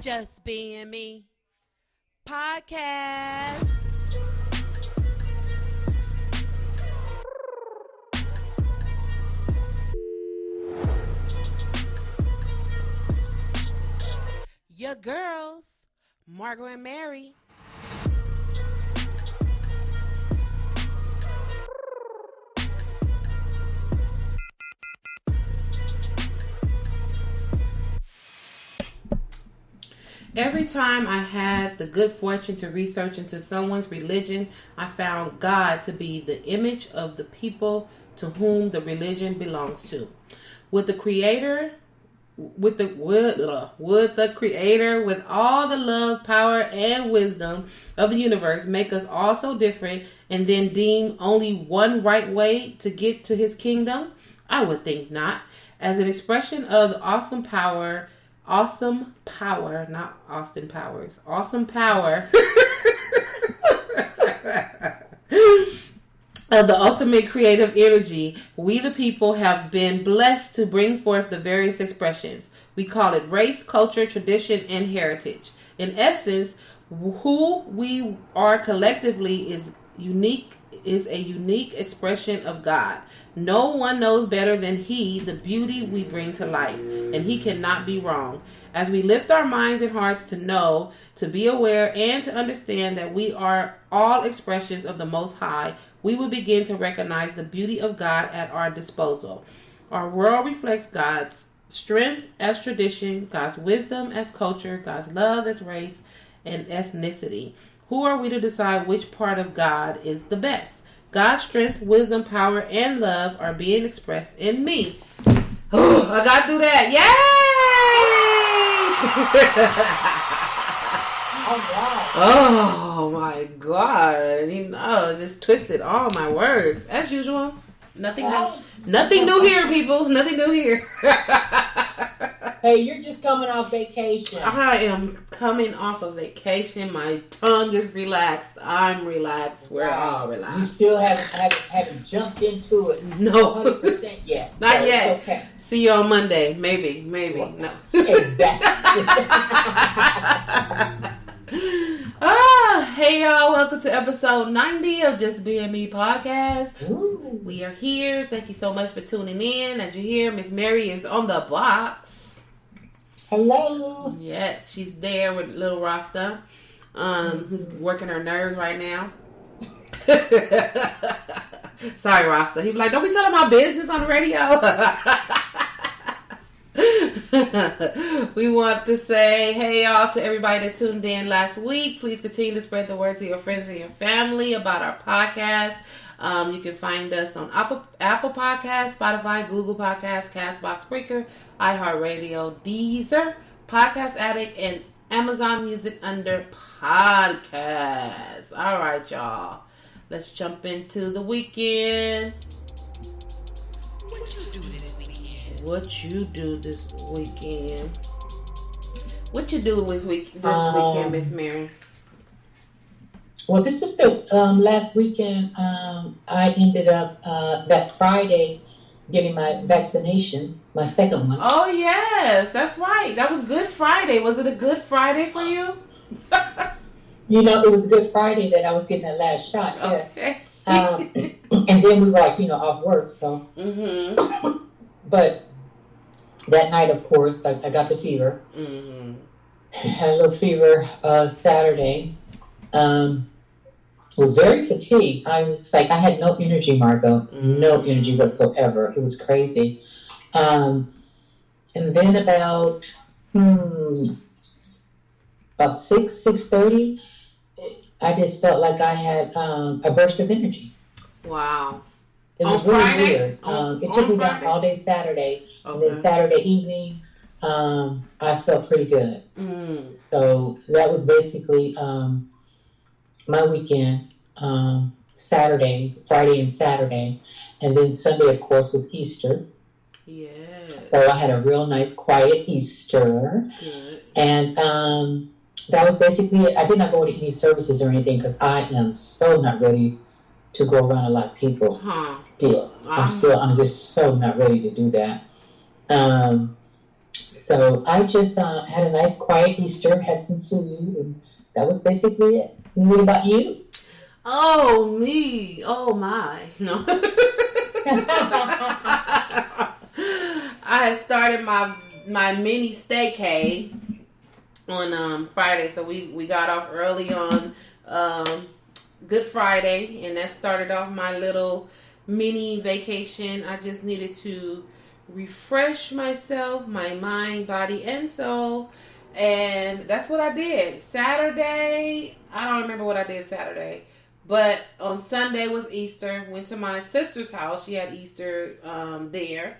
Just Being Me podcast. Your girls, Margot and Mary. Every time I had the good fortune to research into someone's religion, I found God to be the image of the people to whom the religion belongs to. Would the Creator, with all the love, power, and wisdom of the universe, make us all so different and then deem only one right way to get to His kingdom? I would think not. As an expression of the awesome power, not Austin Powers, awesome power of the ultimate creative energy, we the people have been blessed to bring forth the various expressions. We call it race, culture, tradition, and heritage. In essence, who we are collectively is a unique expression of God. No one knows better than He the beauty we bring to life, and He cannot be wrong. As we lift our minds and hearts to know, to be aware, and to understand that we are all expressions of the Most High, we will begin to recognize the beauty of God at our disposal. Our world reflects God's strength as tradition, God's wisdom as culture, God's love as race and ethnicity. Who are we to decide which part of God is the best? God's strength, wisdom, power, and love are being expressed in me. Oh, I got to do that. Yay! Oh, my God. Just twisted all my words. As usual. Nothing new here, people. Nothing new here. Hey, you're just coming off vacation. I am coming off of vacation. My tongue is relaxed. I'm relaxed. We're all relaxed. You still haven't jumped into it. No. 100% yet. Not yet. Okay. See you on Monday. Maybe. Well, no. Exactly. Hey y'all. Welcome to episode 90 of Just Being Me podcast. Ooh. We are here. Thank you so much for tuning in. As you hear, Miss Mary is on the box. Hello. Yes, she's there with little Rasta, who's working her nerves right now. Sorry, Rasta. He be like, don't be telling my business on the radio. We want to say, hey y'all, to everybody that tuned in last week. Please continue to spread the word to your friends and your family about our podcast. You can find us on Apple Podcasts, Spotify, Google Podcasts, Castbox, Spreaker, iHeartRadio, Deezer, Podcast Addict, and Amazon Music under Podcasts. All right, y'all. Let's jump into the weekend. What you do this weekend? What you do this weekend, Miss Mary? Well, this is the last weekend. I ended up that Friday getting my vaccination, my second one. Oh, yes, that's right. That was Good Friday. Was it a Good Friday for you? It was a Good Friday that I was getting that last shot. Yes. Okay. And then we were off work. So, but that night, of course, I got the fever. Mm-hmm. Had a little fever Saturday. Was very fatigued. I was like, I had no energy, Margot. No energy whatsoever. It was crazy. And then about 6:30, I just felt like I had a burst of energy. Wow. It was really weird. It took me down all day Saturday. Okay. And then Saturday evening, I felt pretty good. So that was basically my weekend, Friday and Saturday. And then Sunday, of course, was Easter. Yeah. So I had a real nice, quiet Easter. Good. And that was basically it. I did not go to any services or anything because I am so not ready to go around a lot of people. I'm just so not ready to do that. So I just had a nice quiet Easter, had some food, and that was basically it. And what about you? Oh, me. Oh, my. No. I had started my mini stay-cation on Friday, so we got off early on Good Friday, and that started off my little mini vacation. I just needed to refresh myself, my mind, body, and soul, and that's what I did. Saturday, I don't remember what I did Saturday, but on Sunday was Easter. Went to my sister's house. She had Easter there,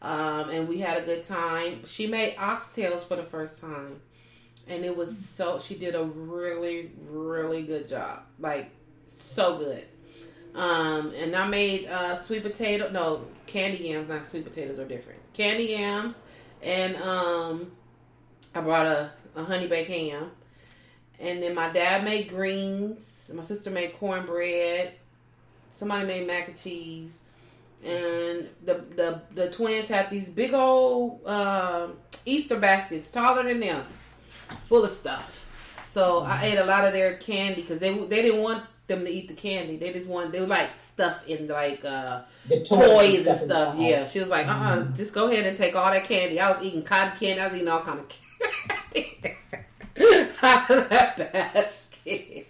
and we had a good time. She made oxtails for the first time, and it was she did a really, really good job. Like, so good. And I made candy yams. Not sweet potatoes are different. Candy yams, and I brought a honey baked ham. And then my dad made greens. My sister made cornbread. Somebody made mac and cheese. And the twins had these big old Easter baskets, taller than them, full of stuff. So I ate a lot of their candy because they didn't want them to eat the candy. They were like stuff in like the toys and stuff. Yeah, she was like, just go ahead and take all that candy. I was eating cotton candy. I was eating all kind of candy out of that basket.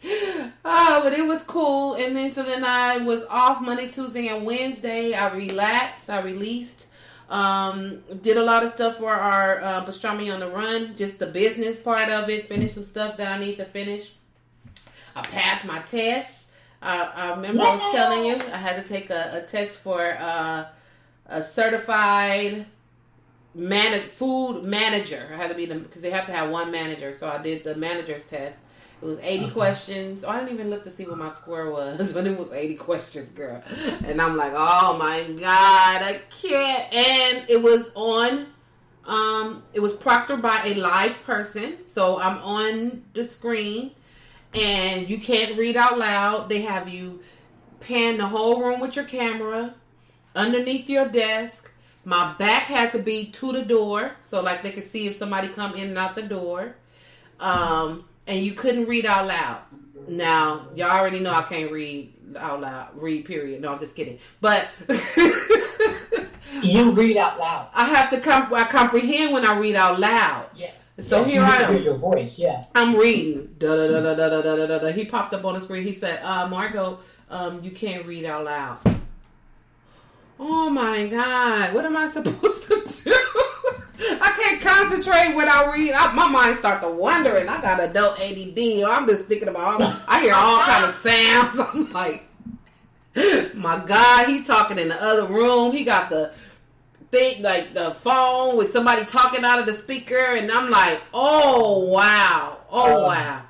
But it was cool. And then I was off Monday, Tuesday, and Wednesday. I relaxed. I released. Did a lot of stuff for our Pastrami on the Run. Just the business part of it. Finished some stuff that I need to finish. I passed my test. I remember I was telling you I had to take a test for a certified food manager. I had to be because they have to have one manager. So I did the manager's test. It was 80 questions. Oh, I didn't even look to see what my score was, but it was 80 questions, girl. And I'm like, oh my God, I can't. And it was it was proctored by a live person. So I'm on the screen. And you can't read out loud. They have you pan the whole room with your camera underneath your desk. My back had to be to the door, so like they could see if somebody come in and out the door. And you couldn't read out loud. Now, y'all already know I can't read out loud. Read, period. No, I'm just kidding. But you read out loud. I have to I comprehend when I read out loud. Yes. So here I am. Hear your voice, yeah. I'm reading. Da, da, da, da, da, da, da, da. He popped up on the screen. He said, Margot, you can't read out loud. Oh my God. What am I supposed to do? I can't concentrate when I read. My mind starts to wander, and I got adult ADD. I'm just thinking about I hear all kind of sounds. I'm like, my God, he talking in the other room. He got the thing, like the phone with somebody talking out of the speaker, and I'm like, oh wow, wow.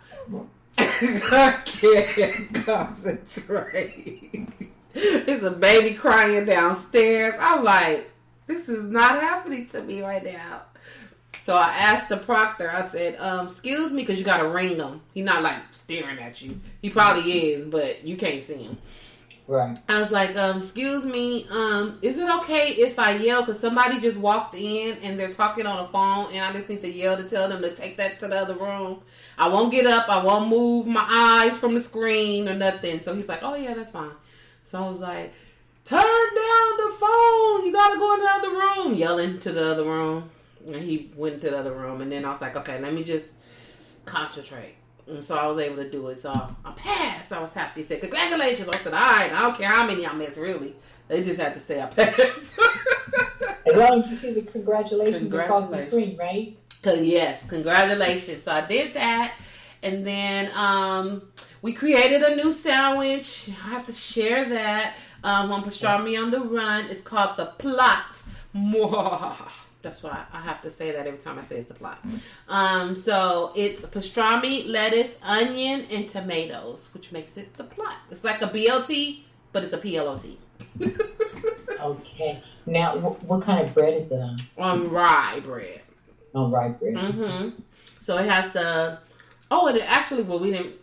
I can't concentrate. There's a baby crying downstairs. I'm like, this is not happening to me right now. So I asked the proctor, I said, excuse me, because you got to ring him. He's not like staring at you. He probably is, but you can't see him. Right. I was like, excuse me, is it okay if I yell? Because somebody just walked in and they're talking on the phone, and I just need to yell to tell them to take that to the other room. I won't get up. I won't move my eyes from the screen or nothing. So he's like, oh, yeah, that's fine. So I was like, turn down the phone. You got to go in the other room. Yelling to the other room. And he went to the other room. And then I was like, okay, let me just concentrate. And so I was able to do it. So I passed. I was happy. He said, congratulations. I said, all right. I don't care how many I missed, really. They just had to say I passed. As long as you see the congratulations across the screen, right? Yes, congratulations. So I did that. And then we created a new sandwich. I have to share that on Pastrami on the Run. It's called the Plot. That's why I have to say that every time I say it's the plot. So it's pastrami, lettuce, onion, and tomatoes, which makes it the plot. It's like a BLT, but it's a PLOT. Okay. Now, what kind of bread is it on? On rye bread. On rye bread. Mm-hmm. So it has and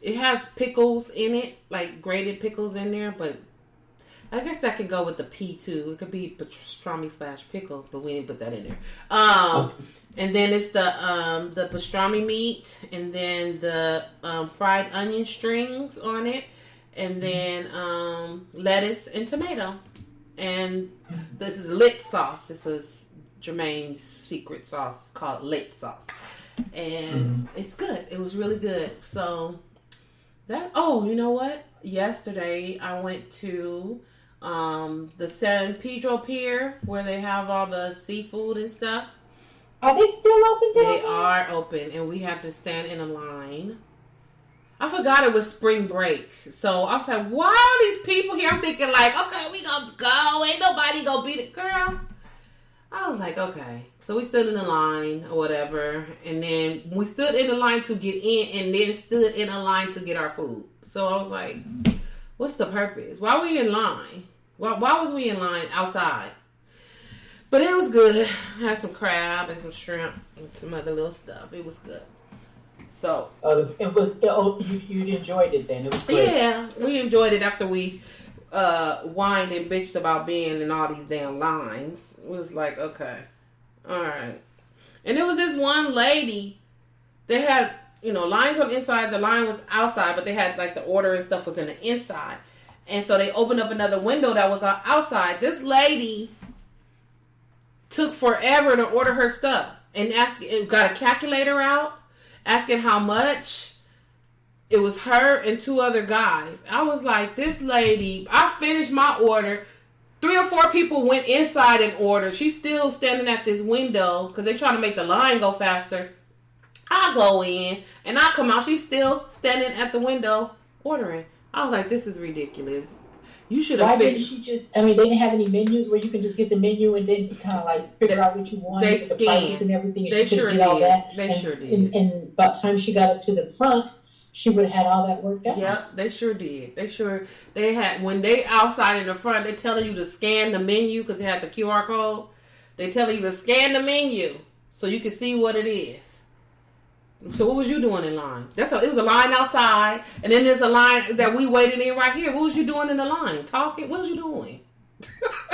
it has pickles in it, like grated pickles in there, but I guess that could go with the P too. It could be pastrami / pickle, but we didn't put that in there. And then it's the pastrami meat, and then the fried onion strings on it, and then lettuce and tomato. And this is lit sauce. This is Jermaine's secret sauce. It's called lit sauce. And it's good. It was really good. So that, you know what? Yesterday I went to the San Pedro Pier where they have all the seafood and stuff. Are they still open down there? They are open, and we had to stand in a line. I forgot it was spring break. So I was like, why are these people here? I'm thinking like, okay, we gonna go. Ain't nobody gonna beat it. Girl. I was like, okay. So we stood in the line or whatever. And then we stood in the line to get in and then stood in a line to get our food. So I was like, what's the purpose? Why were we in line? Why was we in line outside? But it was good. I had some crab and some shrimp and some other little stuff. It was good. So you enjoyed it then. It was great. Yeah, we enjoyed it after we whined and bitched about being in all these damn lines. It was like, okay, all right. And there was this one lady. They had, lines on the inside. The line was outside, but they had like the order and stuff was in the inside. And so they opened up another window that was outside. This lady took forever to order her stuff and got a calculator out, asking how much. It was her and 2 other guys. I was like, this lady, I finished my order. 3 or 4 people went inside and ordered. She's still standing at this window because they're trying to make the line go faster. I go in and I come out. She's still standing at the window ordering. I was like, this is ridiculous. You should have. Why didn't she just? I mean, they didn't have any menus where you can just get the menu and then you kind of like figure out what you want. They the prices and everything. They sure did. All that. They sure did. And by the time she got up to the front, she would have had all that worked out. Yep, they sure did. They had, when they outside in the front, they telling you to scan the menu because they had the QR code. They telling you to scan the menu so you can see what it is. So what was you doing in line? It was a line outside, and then there's a line that we waited in right here. What was you doing in the line? Talking? What was you doing?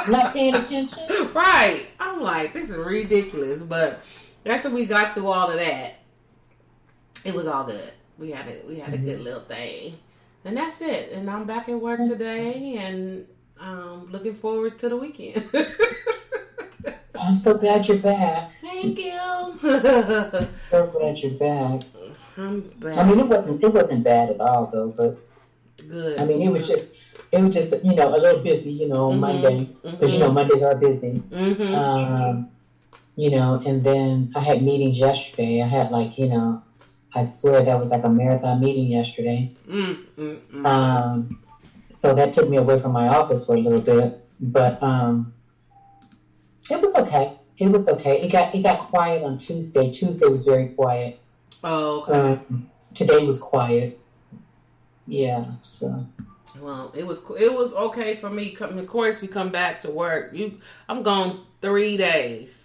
Not paying attention? Right. I'm like, this is ridiculous. But after we got through all of that, it was all good. We had a good little thing. And that's it. And I'm back at work today and looking forward to the weekend. I'm so glad you're back. Thank you. So glad you're back. I'm back. I mean, it wasn't bad at all though, but good. I mean, it was just a little busy, on Monday because Mondays are busy. And then I had meetings yesterday. I had I swear that was like a marathon meeting yesterday. So that took me away from my office for a little bit, but it was okay. It got quiet on Tuesday. Tuesday was very quiet. Oh, okay. Today was quiet. Yeah. So. Well, it was okay for me. Of course, we come back to work. I'm gone 3 days.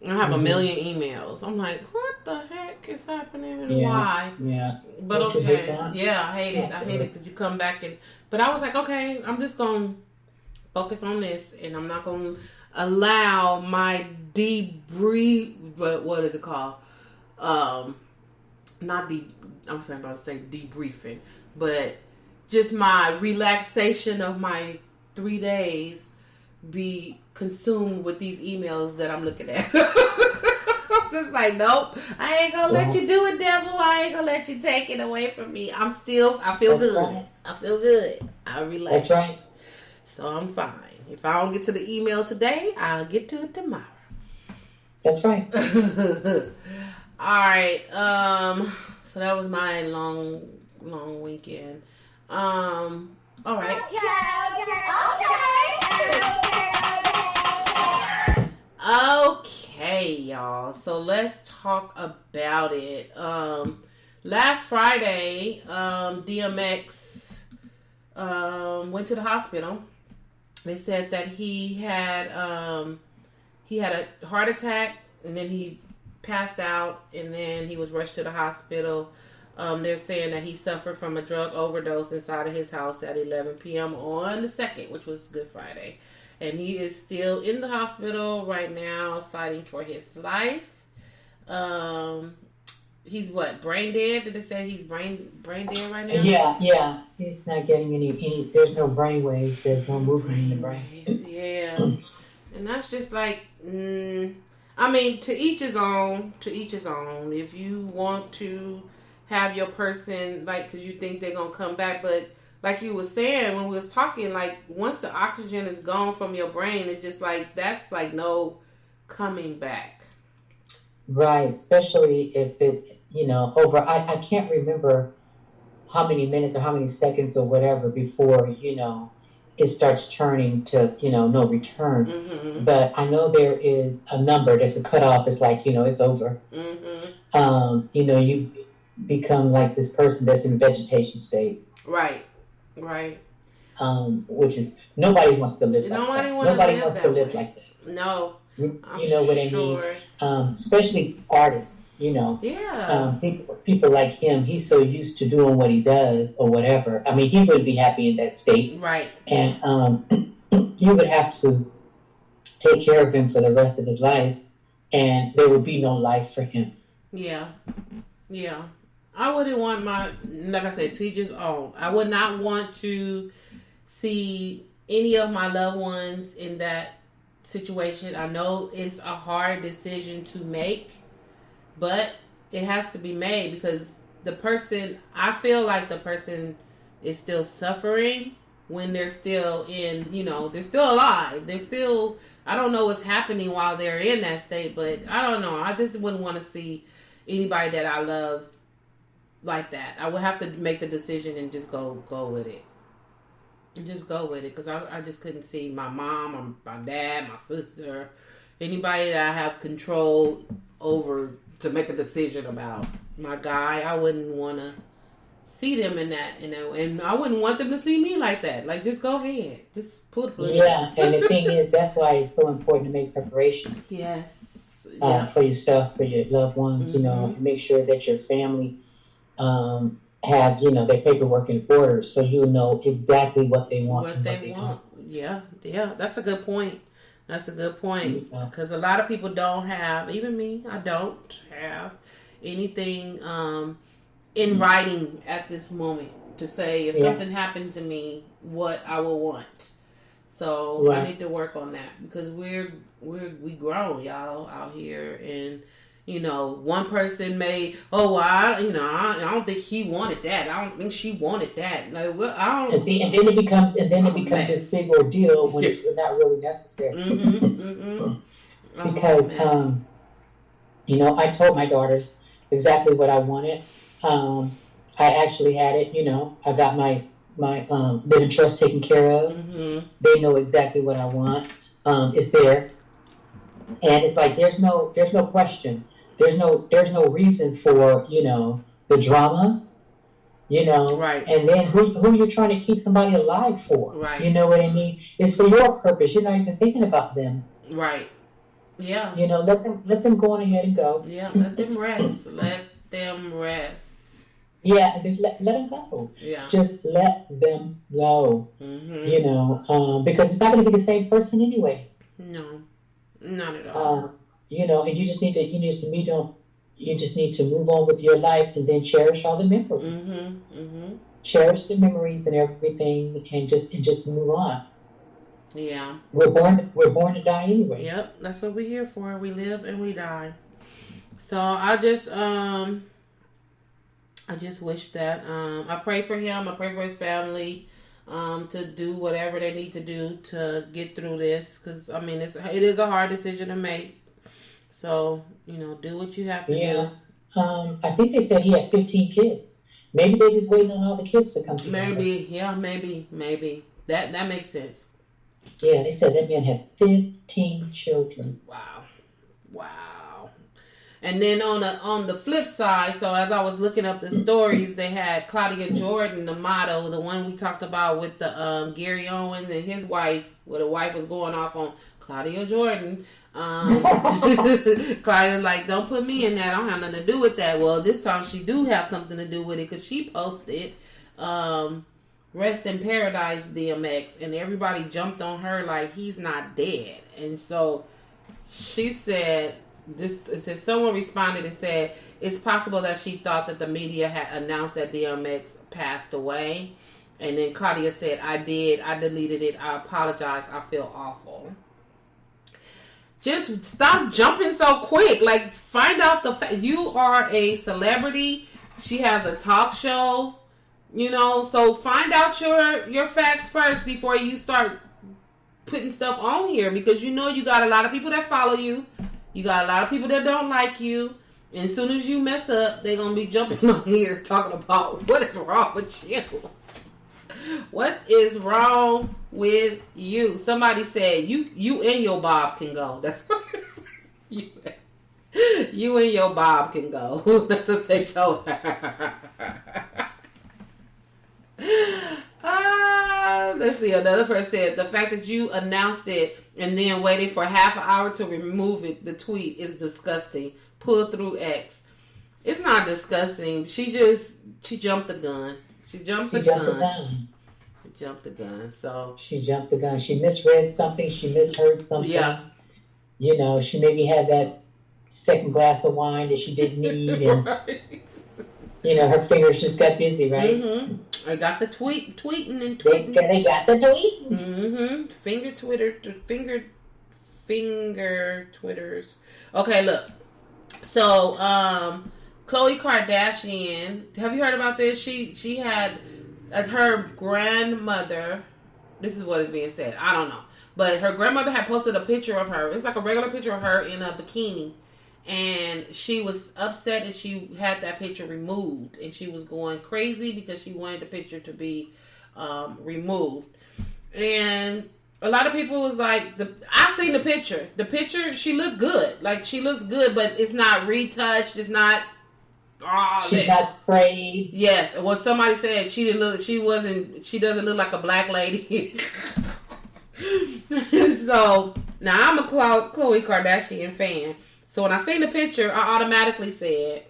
I have a million emails. I'm like, what the heck is happening and why? Yeah. But Don't okay. Yeah, I hate it. I hate it because you come back but I was like, okay, I'm just going to focus on this and I'm not going to allow my what is it called? I'm about to say debriefing, but just my relaxation of my 3 days be consumed with these emails that I'm looking at. I'm just like, nope, I ain't gonna let you do it, devil. I ain't gonna let you take it away from me. I feel good. Right. I feel good. I relax. That's right. So I'm fine. If I don't get to the email today, I'll get to it tomorrow. That's right. All right. So that was my long weekend. All right. Okay, y'all. So let's talk about it. Last Friday, DMX went to the hospital. They said that he had a heart attack and then he passed out and then he was rushed to the hospital. They're saying that he suffered from a drug overdose inside of his house at 11 p.m. on the 2nd, which was Good Friday. And he is still in the hospital right now fighting for his life. He's what, brain dead? Did they say he's brain dead right now? Yeah. He's not getting any there's no brain waves. There's no movement in the brain. Yeah. And that's just like, I mean, to each his own. If you want to have your person, like, because you think they're going to come back. But like you were saying when we was talking, like, once the oxygen is gone from your brain, it's just like, that's like no coming back. Right. Especially if it, I can't remember how many minutes or how many seconds or whatever before, it starts turning to, no return. Mm-hmm. But I know there is a number, there's a cutoff. It's like, it's over. Mm-hmm. You become like this person that's in vegetation state. Right. Which is, nobody wants to live like that. Nobody wants to live like that. No. You know what I mean? Especially artists, Yeah. People like him, he's so used to doing what he does or whatever. I mean, he wouldn't be happy in that state. Right. And you would have to take care of him for the rest of his life, and there would be no life for him. Yeah. I wouldn't want like I said, to each his own. I would not want to see any of my loved ones in that situation. I know it's a hard decision to make, but it has to be made because I feel like the person is still suffering when they're still in, they're still alive. I don't know what's happening while they're in that state, but I don't know. I just wouldn't want to see anybody that I love like that. I would have to make the decision and just go with it. Because I just couldn't see my mom or my dad, my sister, anybody that I have control over to make a decision about. My guy, I wouldn't want to see them in that, and I wouldn't want them to see me like that. Like, just go ahead. Just put it. Yeah, and the thing is, that's why it's so important to make preparations. Yes. For yourself, for your loved ones, and make sure that your family have, their paperwork in order so you know exactly what they want. What they want. Yeah. That's a good point. Because a lot of people don't have, even me, I don't have anything in writing at this moment to say if something happened to me, what I will want. So I need to work on that because we grown, y'all, out here, and one person may, I don't think he wanted that. I don't think she wanted that. Like, well, I don't. And then it becomes this big ordeal when it's not really necessary. Because I told my daughters exactly what I wanted. I actually had it. I got my living trust taken care of. Mm-hmm. They know exactly what I want. It's there, and it's like there's no question. There's no reason for, the drama, right. And then who you're trying to keep somebody alive for, right. You know what I mean? It's for your purpose. You're not even thinking about them. Right. Yeah. Let them go on ahead and go. Yeah, let them rest. Yeah, just let them go. Yeah. Just let them go. Mm-hmm. Because it's not going to be the same person anyways. No, not at all. And you just need to move on with your life and then cherish all the memories. Mm-hmm. Mm-hmm. Cherish the memories and everything, and just move on. Yeah. We're born to die anyway. Yep, that's what we're here for. We live and we die. So I just wish that I pray for him. I pray for his family. To do whatever they need to do to get through this, because it is a hard decision to make. So, do what you have to do. I think they said he had 15 kids. Maybe they're just waiting on all the kids to come together. Maybe. That makes sense. Yeah, they said that man had 15 children. Wow. And then on the flip side, so as I was looking up the stories, they had Claudia Jordan, the model, the one we talked about with the Gary Owens and his wife, where the wife was going off on Claudia Jordan. Claudia's like, don't put me in that. I don't have nothing to do with that. Well, this time she do have something to do with it because she posted Rest in Paradise DMX, and everybody jumped on her like he's not dead. And so she said, someone responded and said, it's possible that she thought that the media had announced that DMX passed away. And then Claudia said, I deleted it. I apologize. I feel awful. Just stop jumping so quick. Like, find out the fact. You are a celebrity. She has a talk show. You know, so find out your facts first before you start putting stuff on here. Because you know you got a lot of people that follow you. You got a lot of people that don't like you. And as soon as you mess up, they're going to be jumping on here talking about what is wrong with you. What is wrong with you? Somebody said you and your Bob can go. That's what it is. You and your Bob can go. That's what they told her. Let's see. Another person said the fact that you announced it and then waited for half an hour to remove it. The tweet is disgusting. Pull through X. It's not disgusting. She jumped the gun. She jumped the gun. So she jumped the gun. She misread something. She misheard something. Yeah. You know, she maybe had that second glass of wine that she didn't need, and right. You know, her fingers just got busy, right? Mm-hmm. I got the tweeting. They got the tweeting. Mm-hmm. Finger Twitters. Okay, look. So, Khloe Kardashian, have you heard about this? She had her grandmother, this is what is being said, I don't know, but her grandmother had posted a picture of her. It's like a regular picture of her in a bikini, and she was upset and she had that picture removed, and she was going crazy because she wanted the picture to be removed. And a lot of people was like, I seen the picture, she looked good, like she looks good, but it's not retouched, it's not she got sprayed. Yes, and what somebody said, she doesn't look like a black lady. So now I'm a Khloe Kardashian fan. So when I seen the picture, I automatically said,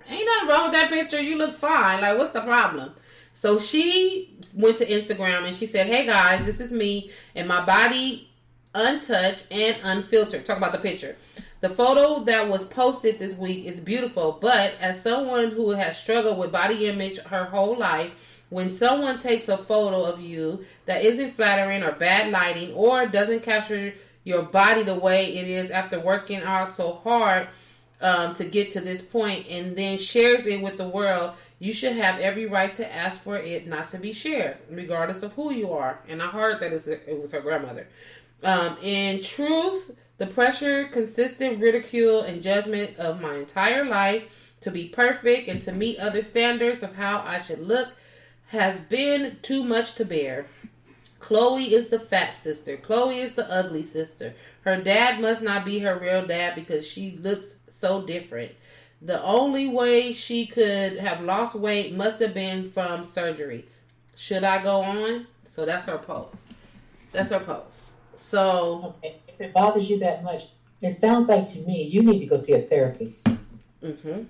ain't nothing wrong with that picture. You look fine. Like, what's the problem? So she went to Instagram and she said, hey guys, this is me and my body untouched and unfiltered. Talk about the picture. The photo that was posted this week is beautiful, but as someone who has struggled with body image her whole life, when someone takes a photo of you that isn't flattering or bad lighting or doesn't capture your body the way it is after working out so hard to get to this point and then shares it with the world, you should have every right to ask for it not to be shared, regardless of who you are. And I heard that it was her grandmother. In truth, the pressure, consistent ridicule, and judgment of my entire life to be perfect and to meet other standards of how I should look has been too much to bear. Khloe is the fat sister. Khloe is the ugly sister. Her dad must not be her real dad because she looks so different. The only way she could have lost weight must have been from surgery. Should I go on? So that's her post. So, okay. If it bothers you that much, it sounds like to me you need to go see a therapist. Mm-hmm.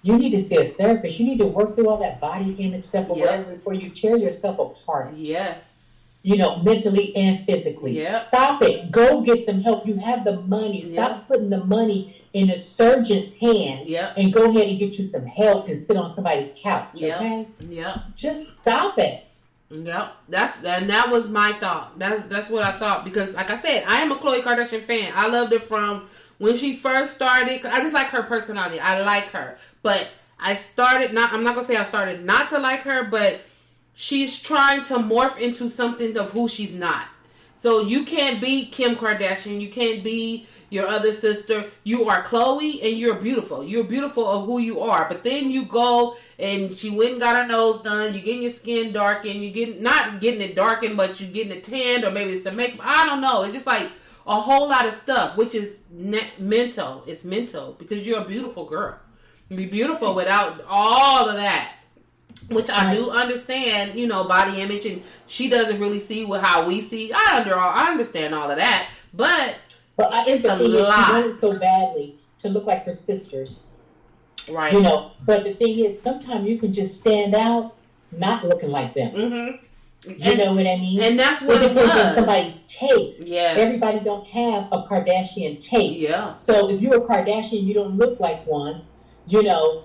You need to see a therapist. You need to work through all that body image stuff or whatever before you tear yourself apart. Yes. You know, mentally and physically. Yep. Stop it. Go get some help. You have the money. Stop putting the money in a surgeon's hand and go ahead and get you some help and sit on somebody's couch. Okay? Yep. Just stop it. Yep, that was my thought. That's what I thought because, like I said, I am a Khloe Kardashian fan. I loved her from when she first started. I just like her personality. I like her, but I'm not gonna say I started not to like her, but she's trying to morph into something of who she's not. So you can't be Kim Kardashian. You can't be your other sister. You are Khloe, and you're beautiful. You're beautiful of who you are. But then you go and she went and got her nose done. You're getting your skin darkened. Not getting it darkened, but you're getting it tanned, or maybe it's some makeup. I don't know. It's just like a whole lot of stuff, which is mental. It's mental because you're a beautiful girl. You be beautiful without all of that. Which I do understand, body image, and she doesn't really see how we see. I understand all of that, but But I think the thing is, she wanted so badly to look like her sisters. Right. You know, but the thing is, sometimes you can just stand out not looking like them. Mm-hmm. You know what I mean? And that's what it was. On somebody's taste. Yes. Everybody don't have a Kardashian taste. Yeah. So if you're a Kardashian, you don't look like one, you know,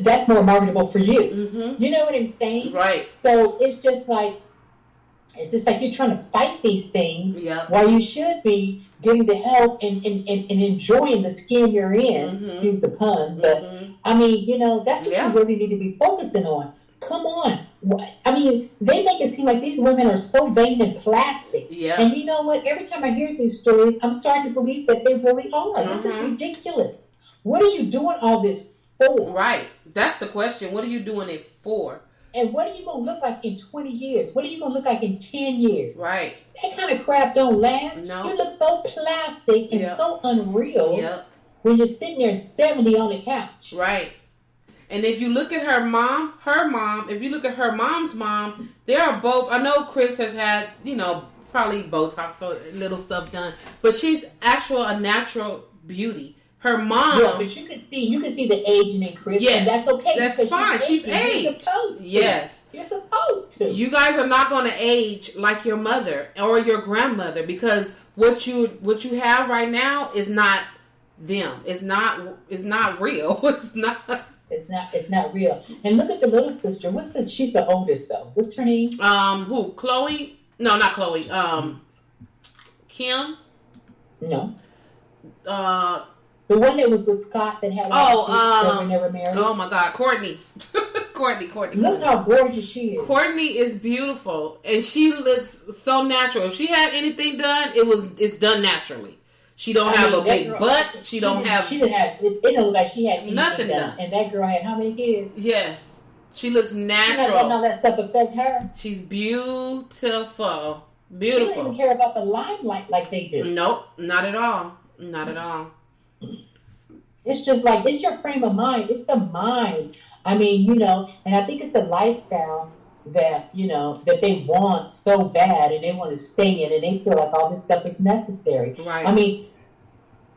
that's more marketable for you. Mm-hmm. You know what I'm saying? Right. So it's just like you're trying to fight these things while you should be getting the help and enjoying the skin you're in. Mm-hmm. Excuse the pun. But, I mean, you know, that's what you really need to be focusing on. Come on. I mean, they make it seem like these women are so vain and plastic. Yeah. And you know what? Every time I hear these stories, I'm starting to believe that they really are. This is ridiculous. What are you doing all this for? Right. That's the question. What are you doing it for? And what are you going to look like in 20 years? What are you going to look like in 10 years? Right. That kind of crap don't last. No. You look so plastic and so unreal when you're sitting there 70 on the couch. Right. And if you look at her mom, if you look at her mom's mom, they are both, I know Chris has had, you know, probably Botox or little stuff done, but she's a natural beauty. Her mom. Yeah, but you can see the aging in Chris, and that's okay. That's fine. She's aged. You're supposed to. Yes. You're supposed to. You guys are not going to age like your mother or your grandmother, because what you have right now is not them. It's not real. It's not real. And look at the little sister. She's the oldest though. What's her name? Who? Chloe? No, not Chloe. Kim? No. The one that was with Scott that had that were never married. Oh my God, Courtney. Courtney. Look how gorgeous she is. Courtney is beautiful, and she looks so natural. If she had anything done, it's done naturally. She don't have a big butt. She didn't have. It don't look like she had nothing done. And that girl had how many kids? Yes, she looks natural. She not letting all that stuff affect her. She's beautiful. She don't even care about the limelight like they do. Nope, not at all. Not at all. It's just like, it's your frame of mind. It's the mind. I mean, you know, and I think it's the lifestyle that, you know, that they want so bad and they want to stay in, and they feel like all this stuff is necessary. Right. I mean,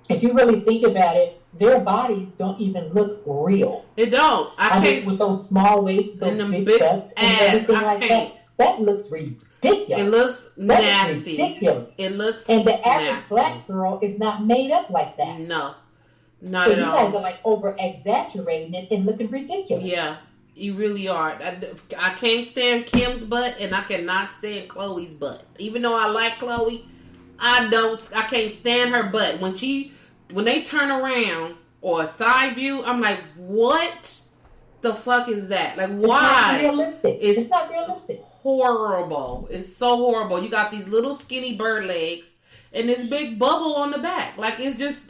if you really think about it, their bodies don't even look real. It don't. I mean, with those small waists, those big butts, and everything like that. That looks ridiculous. It looks nasty. Ridiculous. It looks And the average black girl is not made up like that. No. Not at all. You guys are like over exaggerating it and looking ridiculous. Yeah, you really are. I can't stand Kim's butt, and I cannot stand Chloe's butt. Even though I like Chloe, I can't stand her butt. When they turn around or a side view, I'm like, what the fuck is that? Like, why? It's not realistic. It's not realistic. Horrible. It's so horrible. You got these little skinny bird legs and this big bubble on the back. Like, it's just,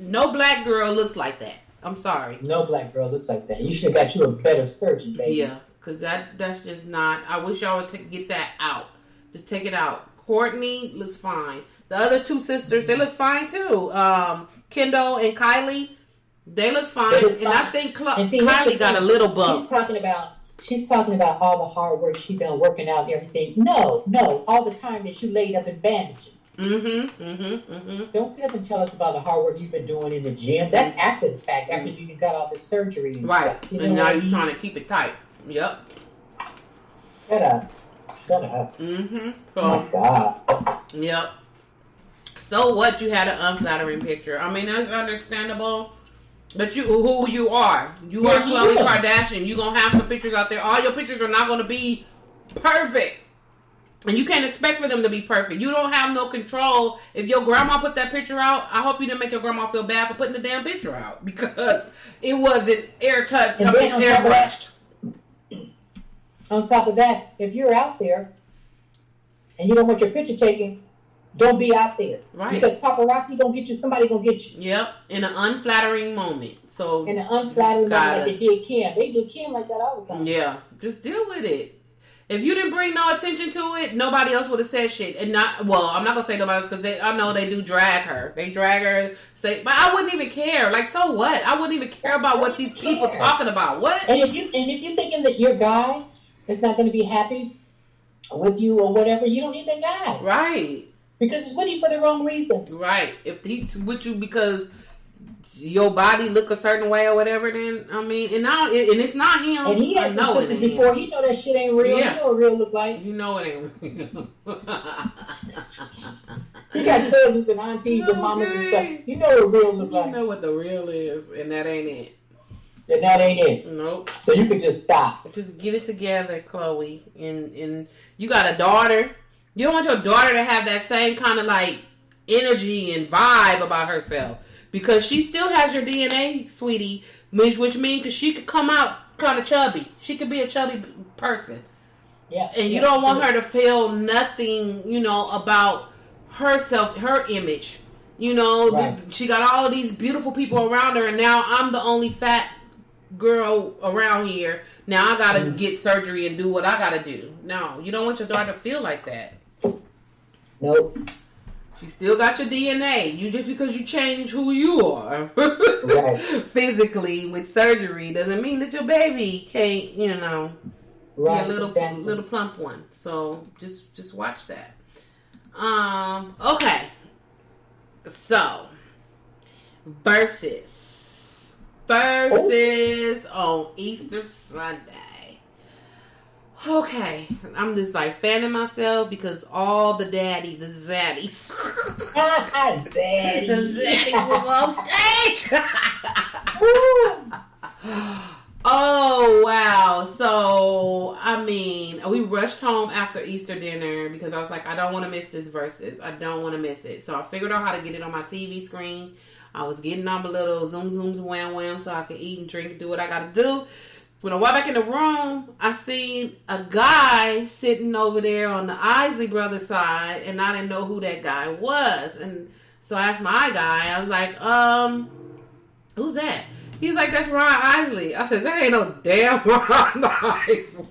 no black girl looks like that. I'm sorry. No black girl looks like that. You should have got you a better surgeon, baby. Yeah, because that's just not, I wish y'all would get that out. Just take it out. Courtney looks fine. The other two sisters, they look fine too. Kendall and Kylie, they look fine. And I think Kylie got a little bump. She's talking about all the hard work she's been working out and everything. No, all the time that you laid up in bandages. Don't sit up and tell us about the hard work you've been doing in the gym. That's after the fact, after you got all the surgery and right. stuff. You and now you're trying to keep it tight. Yep. Shut up. Oh my God. Yep. So what? You had an unflattering picture. I mean, that's understandable. But who you are. You are Khloe Kardashian. You're going to have some pictures out there. All your pictures are not going to be perfect. And you can't expect for them to be perfect. You don't have no control. If your grandma put that picture out, I hope you didn't make your grandma feel bad for putting the damn picture out. Because it wasn't airbrushed. On top of that, if you're out there and you don't want your picture taken, don't be out there. Right. Because paparazzi gonna get you, somebody gonna get you. Yep. In an unflattering moment. So in an unflattering moment like they did Kim. They did Kim like that all the time. Yeah. Just deal with it. If you didn't bring no attention to it, nobody else would have said shit. And I'm not gonna say nobody else, because I know they do drag her. They drag her, but I wouldn't even care. Like, so what? I wouldn't even care about what these people talking about. What? And if you're thinking that your guy is not gonna be happy with you or whatever, you don't need that guy. Right. because it's with you for the wrong reasons. Right. If he's with you because your body look a certain way or whatever, then I mean, and it's not him. And he has some sisters before. He know that shit ain't real. Yeah. You know what real look like. You know it ain't real. He got cousins and aunties and mamas and stuff. You know what real look like. You know what the real is, and that ain't it. And that ain't it. Nope. So you could just stop. Just get it together, Chloe. And you got a daughter. You don't want your daughter to have that same kind of like energy and vibe about herself. Because she still has your DNA, sweetie, which means because she could come out kind of chubby. She could be a chubby person. Yeah. And you don't want her to feel nothing, about herself, her image. Right. She got all of these beautiful people around her, and now I'm the only fat girl around here. Now I got to get surgery and do what I got to do. No, you don't want your daughter to feel like that. Nope. She still got your DNA. You just because you change who you are right. physically with surgery doesn't mean that your baby can't, right. be a little plump one. So just watch that. Okay. So Verzuz on Easter Sunday. Okay, I'm just like fanning myself because all the zaddies was on stage. Oh, wow. So, I mean, we rushed home after Easter dinner because I was like, I don't want to miss this Verzuz. I don't want to miss it. So I figured out how to get it on my TV screen. I was getting on my little zooms, wham, so I could eat and drink and do what I got to do. When I walked back in the room, I seen a guy sitting over there on the Isley Brothers side, and I didn't know who that guy was. And so I asked my guy, I was like, who's that? He's like, that's Ron Isley. I said, that ain't no damn Ron Isley.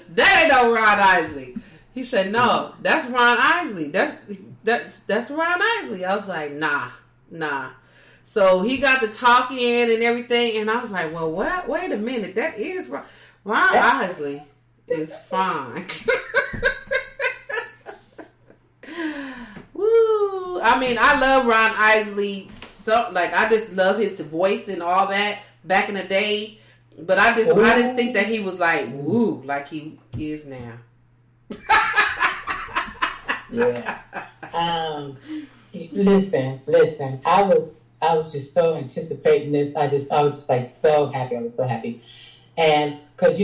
That ain't no Ron Isley. He said, no, that's Ron Isley. That's Ron Isley. I was like, nah. So he got to talking and everything, and I was like, well, what? Wait a minute. That is Ron Isley is fine. Woo. I mean, I love Ron Isley. So, like, I just love his voice and all that back in the day. But I didn't think that he was like, woo, like he is now. Yeah. Listen. I was just so anticipating this. I was just like so happy. I was so happy. And because,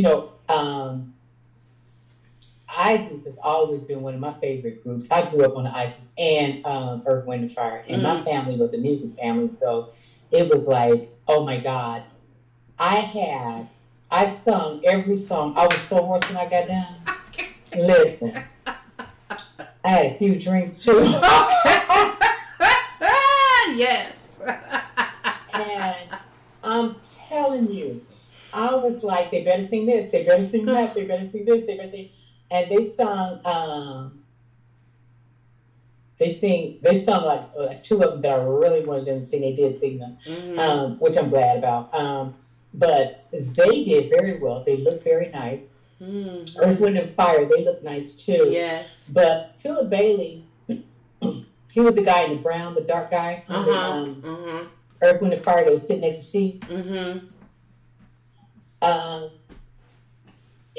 ISIS has always been one of my favorite groups. I grew up on the ISIS and Earth, Wind, and Fire. And my family was a music family. So it was like, oh my God. I sung every song. I was so hoarse when I got done. Listen. I had a few drinks too. Yes. And I'm telling you, I was like, they better sing this, they better sing that, they better sing this, they better sing. And they sung like two of them that I really wanted them to sing. They did sing them, which I'm glad about. But they did very well. They looked very nice. Earth, Wind, and Fire, they looked nice too. Yes. But Philip Bailey, he was the guy in the brown, the dark guy. Earth, Wind, and Fire that was sitting next to Steve.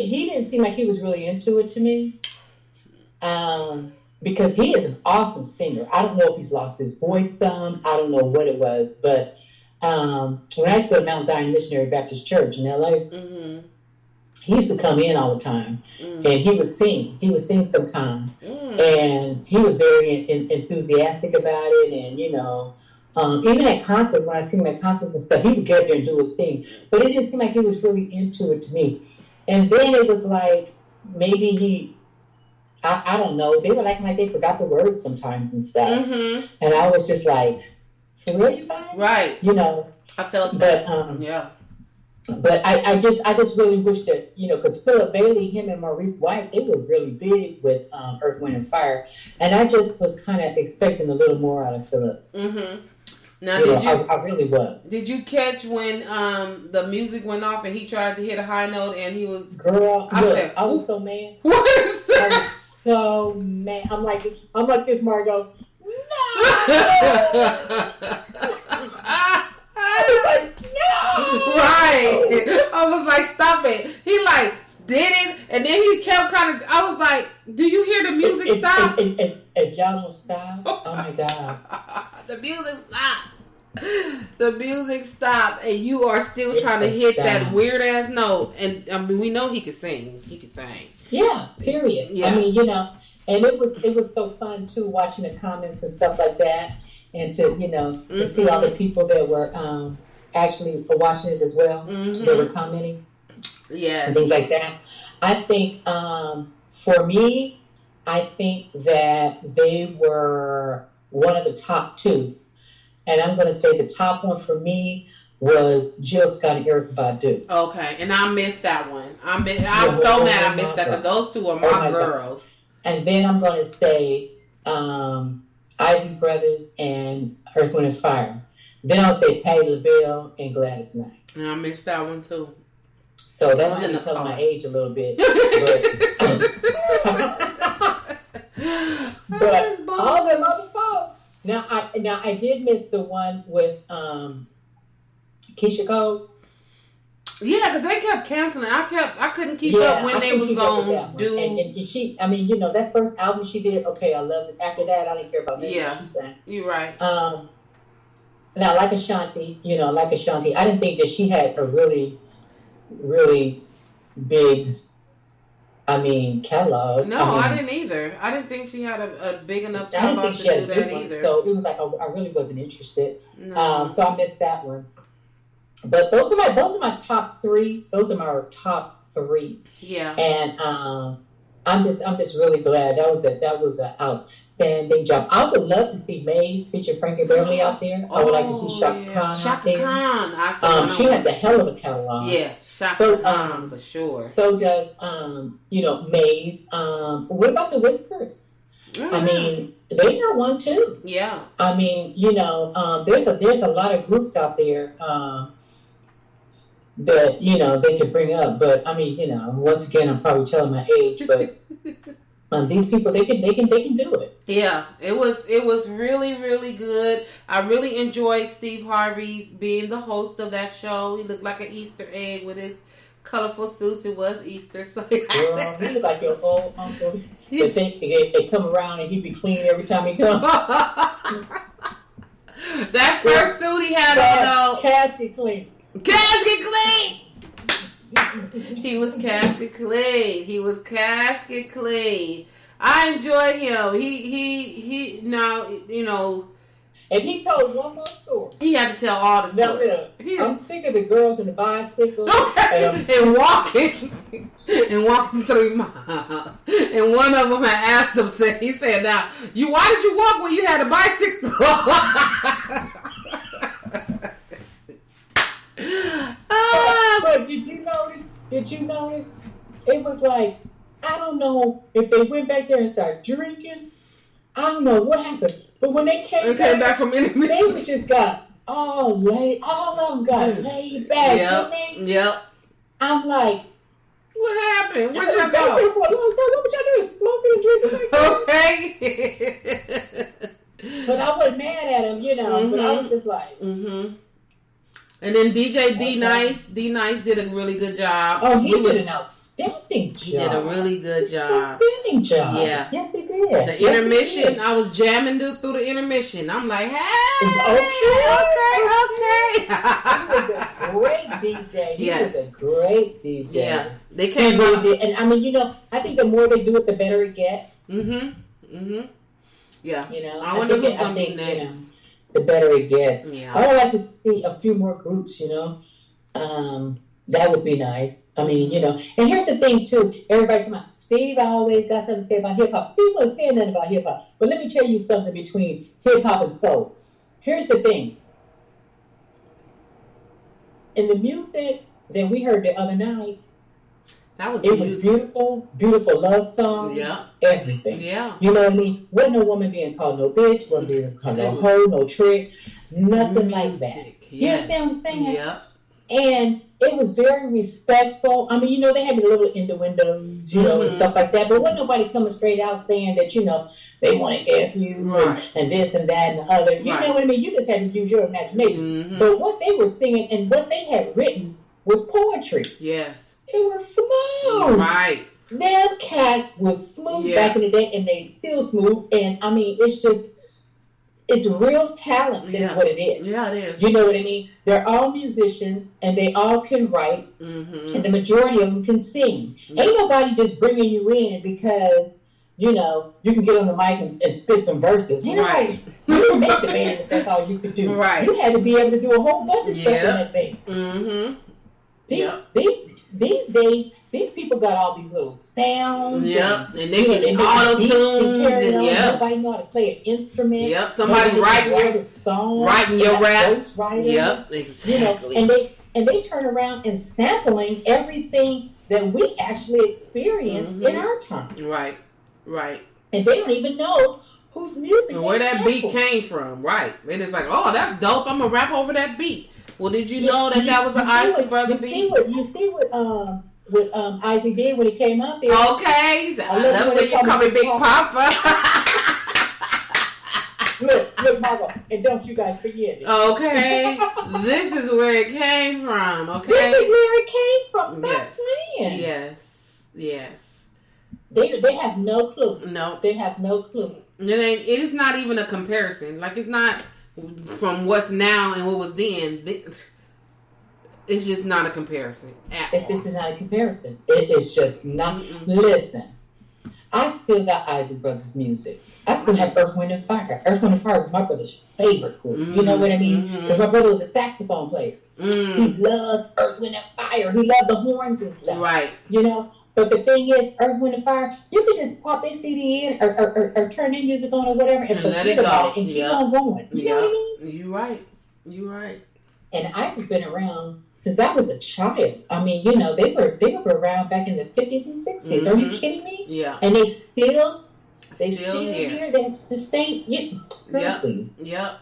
He didn't seem like he was really into it to me. Because he is an awesome singer. I don't know if he's lost his voice some. I don't know what it was. But when I used to go to Mount Zion Missionary Baptist Church in LA, he used to come in all the time. And he would sing. He would sing sometime. And he was very enthusiastic about it. And, even at concerts, when I see him at concerts and stuff, he would get up there and do his thing. But it didn't seem like he was really into it to me. And then it was like, maybe I don't know, they were acting like they forgot the words sometimes and stuff. And I was just like, for real, you guys? Right. I felt that. Yeah. But I just really wish that, because Philip Bailey, him and Maurice White, they were really big with Earth, Wind, and Fire. And I just was kind of expecting a little more out of Philip. Now, I really was. Did you catch when the music went off and he tried to hit a high note and he was... Girl, I was so mad. What is that? I was so mad. I'm like this, Margot. No. I was like, no. Right. I was like, stop it. He like did it, and then he kept kind of. I was like, do you hear the music stop? If y'all don't stop, oh my God. The music stopped. The music stopped, and you are still trying to hit that weird ass note. And I mean, we know he could sing. He could sing. Yeah. Period. Yeah. I mean, you know, and it was so fun too, watching the comments and stuff like that, and to to see all the people that were actually watching it as well. They were commenting. Yeah. And things like that. I think for me, I think that they were one of the top two. And I'm going to say the top one for me was Jill Scott and Erykah Badu. Okay, and I missed that one. I'm so mad I missed that because those two are my girls. God. And then I'm going to say Isley Brothers and Earth, Wind, and Fire. Then I'll say Patti LaBelle and Gladys Knight. And I missed that one too. So that might be telling my age a little bit. But all them other folks. Now I did miss the one with Keisha Cole. Yeah, because they kept canceling. I couldn't keep up when they was going to do. And she, I mean, that first album she did, okay, I loved it. After that, I didn't care about anything she sang. You're right. Now, like Ashanti, I didn't think that she had a really, really big, catalog. No, I didn't either. I didn't think she had a big enough catalog to do that either. So it was like I really wasn't interested. No. So I missed that one. But those are my top three. Those are my top three. Yeah. And I'm just really glad that was an outstanding job. I would love to see Maze feature Frankie Beverly out there. I would like to see Shaka Khan out there. Khan. She has a hell of a catalog. Yeah, Shaka Khan for sure. So does Maze. What about the Whispers? Mm-hmm. I mean, they got one too. Yeah. I mean, there's a lot of groups out there that they could bring up, but I mean, once again, I'm probably telling my age, but these people they can do it. Yeah, it was really, really good. I really enjoyed Steve Harvey being the host of that show. He looked like an Easter egg with his colorful suits. It was Easter, so girl, he was like your old uncle. They come around and he be clean every time he comes. That first suit he had on, though, casket clean. Casket clean. He was casket clean. I enjoyed him. He now And he told one more story. He had to tell all the stories. Now, I'm sick of the girls on the bicycle. Okay. And walking 3 miles. And one of them had asked him, he said, now, why did you walk when you had a bicycle? But did you notice? It was like, I don't know if they went back there and started drinking. I don't know what happened. But when they came back from intermission, they just got all of them got laid back. Yep. I'm like, what happened? Where did I go? There for a long time. What would y'all do? Smoking and drinking? Okay. But I wasn't mad at him, but I was just like, And then DJ D-Nice did a really good job. Oh, he did an outstanding job. He did a really good job. Outstanding job. Yeah. Yes, he did. The intermission, I was jamming through the intermission. I'm like, hey, okay. He was a great DJ. He was a great DJ. Yeah. They came out. And I mean, I think the more they do it, the better it gets. Yeah. I wonder who's going to be next. The better it gets. Yeah. I would like to see a few more groups, that would be nice. I mean, and here's the thing too. Everybody's talking about, Steve always got something to say about hip hop. Steve wasn't saying nothing about hip hop. But let me tell you something between hip hop and soul. Here's the thing. In the music that we heard the other night, it was beautiful, beautiful love songs, everything. Yeah. You know what I mean? Wasn't no woman being called no bitch, wasn't being called no hoe, no trick, nothing like that. You understand what I'm saying? Yeah. And it was very respectful. I mean, they had the little innuendos, and stuff like that. But wasn't nobody coming straight out saying that, they want to F you and this and that and the other. You know what I mean? You just had to use your imagination. But what they were singing and what they had written was poetry. Yes. It was smooth. Right. Them cats was smooth back in the day, and they still smooth. And, I mean, it's real talent is what it is. Yeah, it is. You know what I mean? They're all musicians, and they all can write, and the majority of them can sing. Ain't nobody just bringing you in because, you can get on the mic and spit some verses. You didn't make the band if that's all you could do. Right. You had to be able to do a whole bunch of stuff in that band. These days, these people got all these little sounds. Yep. And they can auto-tunes. And nobody know how to play an instrument. Yep. Somebody writing a song. Writing your rap. Yep. Exactly. And they turn around and sampling everything that we actually experienced in our time. Right. Right. And they don't even know whose music and where that beat came from. Right. And it's like, oh, that's dope. I'm going to rap over that beat. Well, did you know that was an Isley Brothers beat? You see what Isley did when he came out there. Okay. I love when you call me Big Papa. Look, Margot, and don't you guys forget it. Okay. This is where it came from, okay? This is where it came from. Stop playing. Yes. They have no clue. No. They have no clue. It is not even a comparison. Like, it's not from what's now and what was then. It's just not a comparison. It's just not a comparison. It is just not. Listen, I still got Isley Brothers music. I still have Earth, Wind, and Fire. Earth, Wind, and Fire was my brother's favorite group. You know what I mean? Because my brother was a saxophone player. He loved Earth, Wind, and Fire. He loved the horns and stuff. Right. But the thing is, Earth, Wind, and Fire, you can just pop this CD in or turn their music on or whatever and forget about it and keep on going. You know what I mean? You're right. And Isley's been around since I was a child. I mean, they were around back in the 50s and 60s. Are you kidding me? Yeah. And they still here. That's the state. Please. Yep.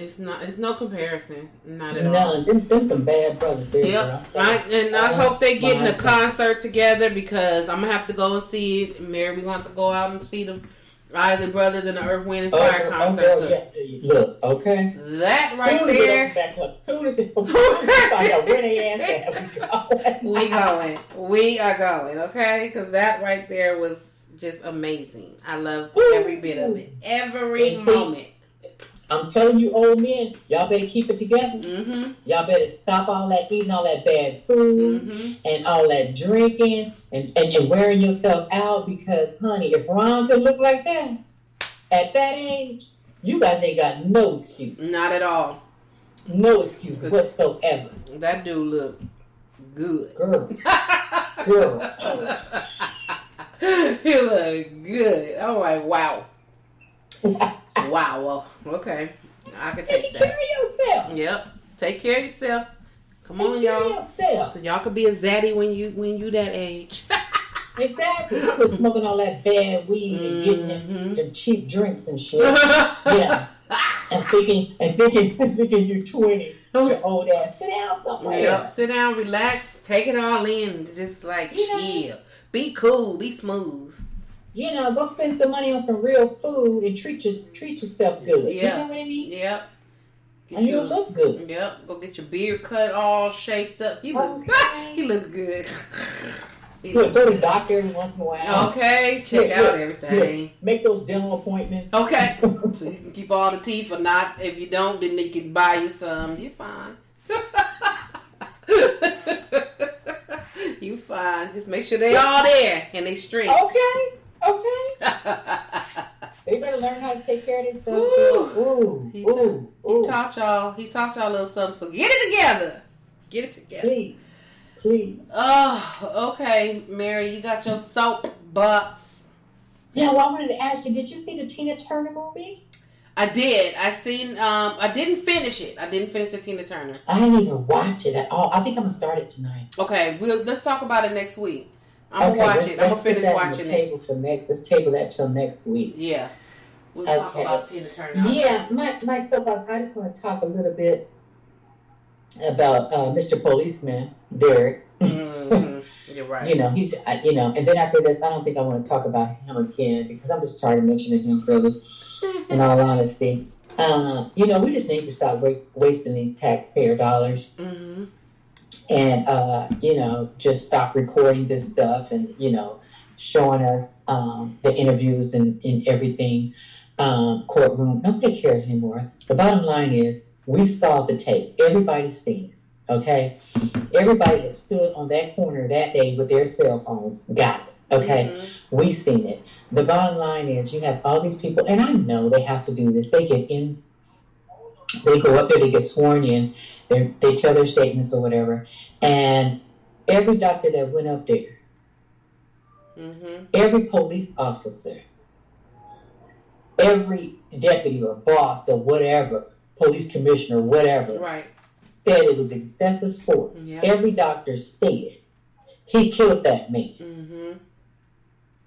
It's no comparison. Not at all. Them some bad brothers there. Yep. I hope they get in a concert together because I'm gonna have to go and see it. Mary, we're gonna have to go out and see the Isley Brothers and the Earth, Wind, and Fire concert. Look, okay. That right there. As soon as they find out where they at, we are going. Okay, because that right there was just amazing. I loved every bit of it, every moment. I'm telling you, old men, y'all better keep it together. Y'all better stop all that eating all that bad food and all that drinking and wearing yourself out because, honey, if Ron could look like that at that age, you guys ain't got no excuse. Not at all. No excuse whatsoever. That dude look good. Girl. He look good. I'm like, wow. Wow. Well, okay. I can take that. Take care of yourself. Yep. Take care of yourself. Come on, y'all. So y'all could be a zaddy when you that age. Exactly. Quit smoking all that bad weed and getting the cheap drinks and shit. Yeah. And thinking you're 20. Your old ass. Sit down somewhere. Yep. Sit down, relax, take it all in, just like chill. Be cool, be smooth. Go spend some money on some real food and treat yourself good. Yeah. You know what I mean? Yep. And you'll look good. Yep. Go get your beard cut all shaped up. He look good. Go to the doctor every once in a while. Okay. Check out everything. Yeah. Make those dental appointments. Okay. So you can keep all the teeth or not. If you don't, then they can buy you some. You're fine. You fine. Just make sure they all there and they straight. Okay. They better learn how to take care of themselves. He taught y'all a little something. So get it together. Please. Oh, okay, Mary. You got your soapbox. Yeah. Well, I wanted to ask you. Did you see the Tina Turner movie? I did. I didn't finish it. I didn't finish the Tina Turner. I didn't even watch it at all. I think I'm gonna start it tonight. Okay. Let's talk about it next week. I'm gonna watch it. I'm gonna finish watching it. Let's table that till next week. Yeah. We'll talk about Tina Turner. Yeah, my soapbox. I just want to talk a little bit about Mr. Policeman, Derek. Mm-hmm. You're right. He's, and then after this, I don't think I want to talk about him again because I'm just tired of mentioning him, really, in all honesty. We just need to stop wasting these taxpayer dollars. Mm-hmm. And, just stop recording this stuff and, showing us the interviews and everything, courtroom. Nobody cares anymore. The bottom line is we saw the tape. Everybody's seen it, okay? Everybody that stood on that corner that day with their cell phones got it, okay? Mm-hmm. We seen it. The bottom line is you have all these people, and I know they have to do this. They go up there, they get sworn in, they tell their statements or whatever, and every doctor that went up there, mm-hmm. every police officer, every deputy or boss or whatever, police commissioner, whatever, right, said it was excessive force. Yep. Every doctor stated he killed that man. Mm-hmm.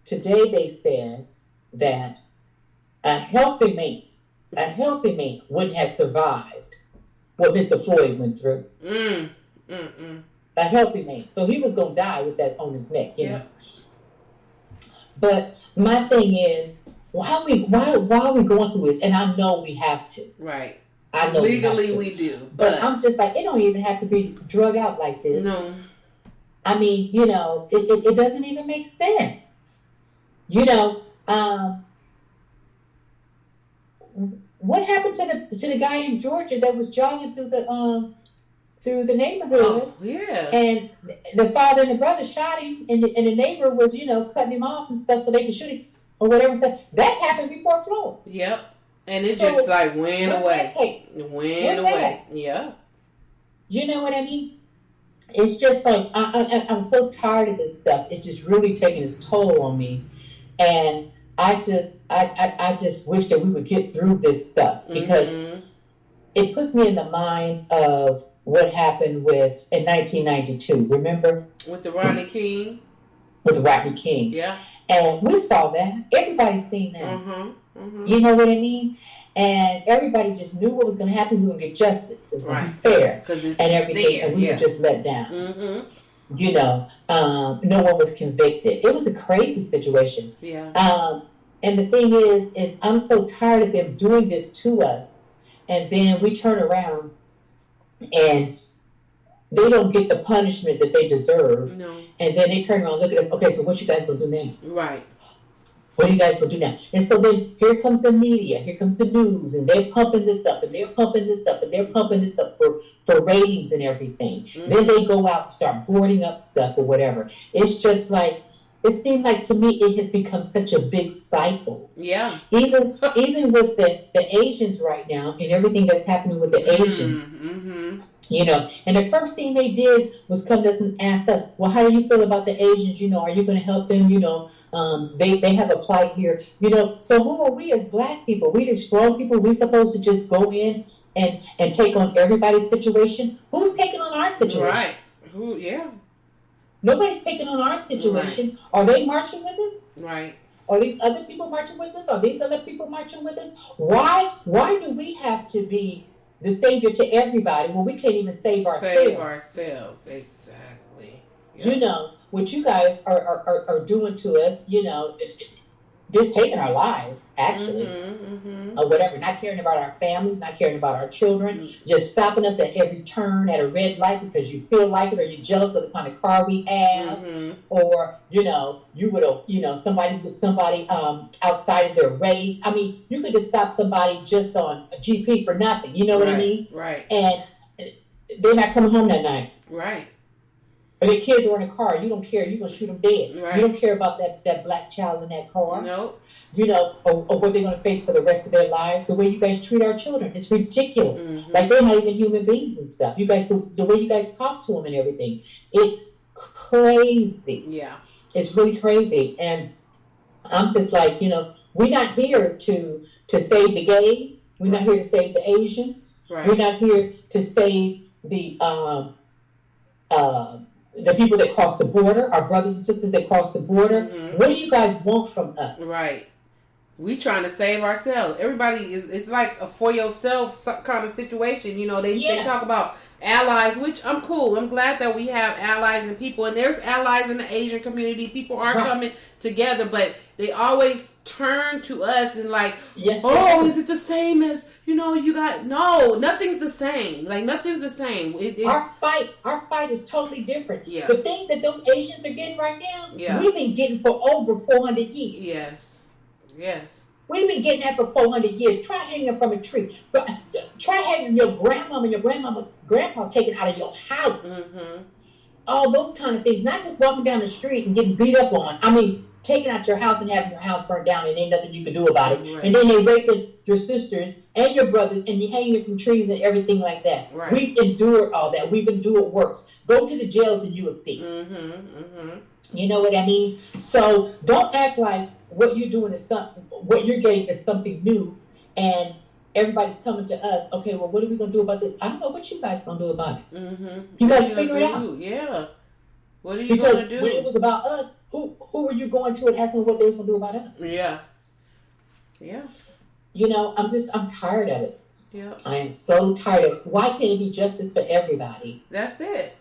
Today they said that a healthy man wouldn't have survived what Mr. Floyd went through. A healthy man. So he was going to die with that on his neck, you know. But my thing is, why are we going through this? And I know we have to. Right. I know legally we do. But I'm just like, it don't even have to be drug out like this. No. I mean, it doesn't even make sense. What happened to the guy in Georgia that was jogging through the neighborhood? Oh, yeah. And the father and the brother shot him, and the neighbor was, cutting him off and stuff so they could shoot him or whatever stuff. That happened before Floyd. Yep. And it just like went away. Went away. Yeah. You know what I mean? It's just like I'm so tired of this stuff. It's just really taking its toll on me, and I just wish that we would get through this stuff because it puts me in the mind of what happened in 1992. Remember? With the Rodney King? With the Rodney King. Yeah. And we saw that. Everybody's seen that. Mm-hmm. You know what I mean? And everybody just knew what was going to happen. We were going to get justice. It was going to be fair. And everything. There. And we were just let down. Mm-hmm. No one was convicted. It was a crazy situation. Yeah. And the thing is I'm so tired of them doing this to us. And then we turn around and they don't get the punishment that they deserve. No. And then they turn around and look at us. Okay, so what you guys going to do now? Right. What are you guys going to do now? And so then here comes the media. Here comes the news. And they're pumping this up. And they're pumping this up. And they're pumping this up for ratings and everything. Mm-hmm. Then they go out and start boarding up stuff or whatever. It's just like, it seems like to me it has become such a big cycle. Yeah. Even with the Asians right now and everything that's happening with the Asians. Mm-hmm. And the first thing they did was come to us and ask us, well, how do you feel about the Asians? Are you going to help them? They have a plight here. So who are we as black people? We the strong people, we supposed to just go in and take on everybody's situation? Who's taking on our situation? Right. Who? Yeah. Nobody's taking on our situation. Right. Are they marching with us? Right. Are these other people marching with us? Are these other people marching with us? Why do we have to be the savior to everybody when we can't even save ourselves? Save ourselves, exactly. Yep. What you guys are doing to us, just taking our lives, actually, or whatever. Not caring about our families, not caring about our children, just stopping us at every turn at a red light because you feel like it, or you're jealous of the kind of car we have, or you would somebody's with somebody outside of their race. I mean, you could just stop somebody just on a GP for nothing. You know what I mean? Right. And they're not coming home that night. Right. Or their kids are in a car, you don't care, you're going to shoot them dead. Right. You don't care about that black child in that car. No. Or what they're going to face for the rest of their lives. The way you guys treat our children, it's ridiculous. Mm-hmm. Like they're not even human beings and stuff. You guys, the way you guys talk to them and everything, it's crazy. Yeah. It's really crazy. And I'm just like, we're not here to save the gays. We're not here to save the Asians. Right. We're not here to save the people that cross the border, our brothers and sisters that cross the border. Mm-hmm. What do you guys want from us? Right. We trying to save ourselves. Everybody it's like a for yourself kind of situation. They talk about allies, which I'm cool. I'm glad that we have allies and people, and there's allies in the Asian community. People are coming together, but they always turn to us and like, oh, is it the same as, you got, no, nothing's the same. Like, nothing's the same. Our fight is totally different. Yeah. The things that those Asians are getting right now, yeah. we've been getting for over 400 years. Yes. We've been getting that for 400 years. Try hanging from a tree. Try having your grandmama and your grandpa taken out of your house. Mm-hmm. All those kind of things. Not just walking down the street and getting beat up on. I mean, taking out your house and having your house burnt down and ain't nothing you can do about it. Right. And then they raping your sisters and your brothers and you hanging from trees and everything like that. Right. We've endured all that. We've endured worse. Go to the jails and you will see. Mm-hmm. Mm-hmm. You know what I mean? So don't act like what you're doing is what you're getting is something new, and everybody's coming to us. Okay, well, what are we gonna do about this? I don't know what you guys gonna do about it. Mm-hmm. You guys figure it out. Yeah. What are you gonna do? Because when it was about us, who were you going to and asking what they was gonna do about us? Yeah. Yeah. I'm tired of it. Yeah. I am so tired of it. Why can't it be justice for everybody? That's it.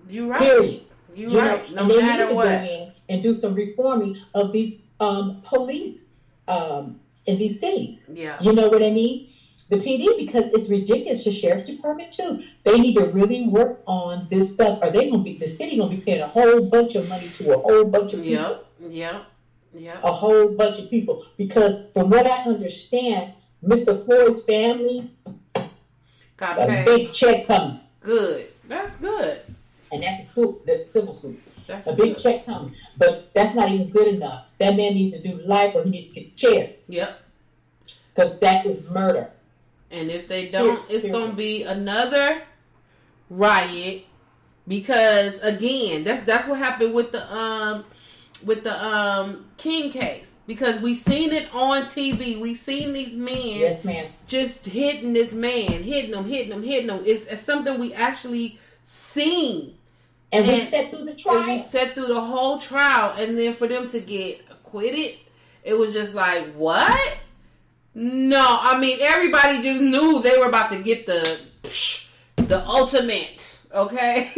You're right. Period. You're right. No and they matter need to what. Go in and do some reforming of these police in these cities. Yeah. You know what I mean? The PD, because it's ridiculous. The sheriff's department too. They need to really work on this stuff, or the city gonna be paying a whole bunch of money to a whole bunch of people. Yeah. A whole bunch of people. Because from what I understand, Mr. Floyd's family got a big check coming. Good. That's good. And that's a suit. That's a civil suit. That's a big check coming. But that's not even good enough. That man needs to do life or he needs to get chair. Yep. Because that is murder. And if they don't, it's going to be another riot. Because again, that's what happened with the King case. Because we seen it on TV. We seen these men. Yes, ma'am. Just hitting this man, hitting him. It's something we actually seen. And we sat through the trial. And we sat through the whole trial. And then for them to get acquitted, it was just like, what? No, I mean, everybody just knew they were about to get the ultimate, okay?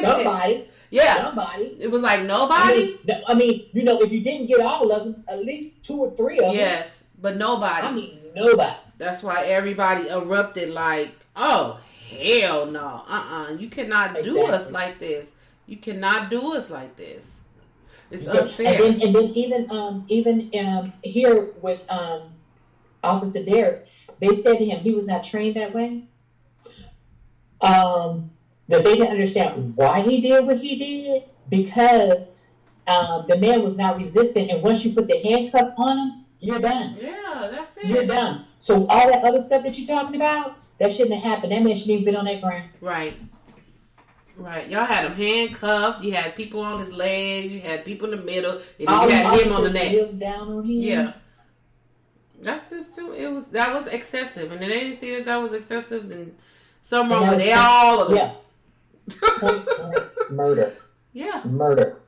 Nobody. Yeah. Nobody. It was like nobody? I mean, if you didn't get all of them, at least 2 or 3 of them. Yes, but nobody. I mean, nobody. That's why everybody erupted like, oh, hell no. You cannot do us like this. You cannot do us like this. It's unfair. And then even here with Officer Derek, they said to him he was not trained that way. That they didn't understand why he did what he did because the man was not resistant. And once you put the handcuffs on him, you're done. Yeah, that's it. You're done. So all that other stuff that you're talking about, that shouldn't have happened. That man shouldn't even been on that ground. Right. Y'all had him handcuffed. You had people on his legs. You had people in the middle. And you had him on the neck. Down on him. Yeah. That's just too. That was excessive, and then they didn't see that was excessive. Then some wrong with all of them. Yeah. Murder. Yeah. Murder.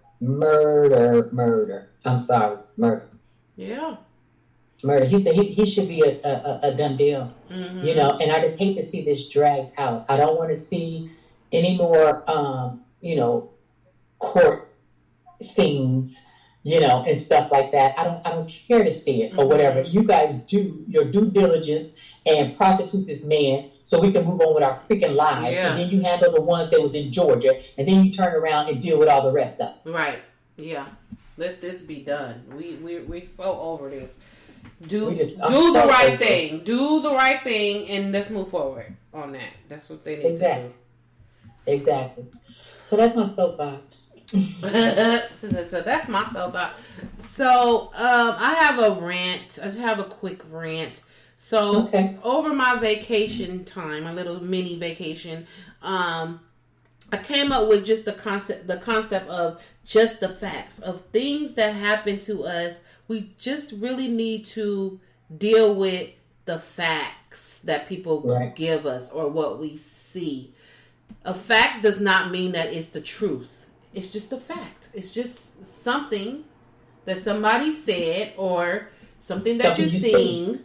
I'm sorry. Murder. Yeah. Murder. He said he should be a done deal. Mm-hmm. And I just hate to see this dragged out. I don't want to see any more, court scenes, and stuff like that. I don't care to see it or whatever. You guys do your due diligence and prosecute this man so we can move on with our freaking lives. Yeah. And then you handle the ones that was in Georgia, and then you turn around and deal with all the rest of it. Right. Yeah. Let this be done. We're so over this. Do the right thing. Do the right thing, and let's move forward on that. That's what they need to do. Exactly. So that's my soapbox. So that's my soapbox. So I have a rant. I have a quick rant. So over my vacation time, my little mini vacation, I came up with just the concept of just the facts of things that happen to us. We just really need to deal with the facts that people give us or what we see. A fact does not mean that it's the truth. It's just a fact. It's just something that somebody said or something that you've seen.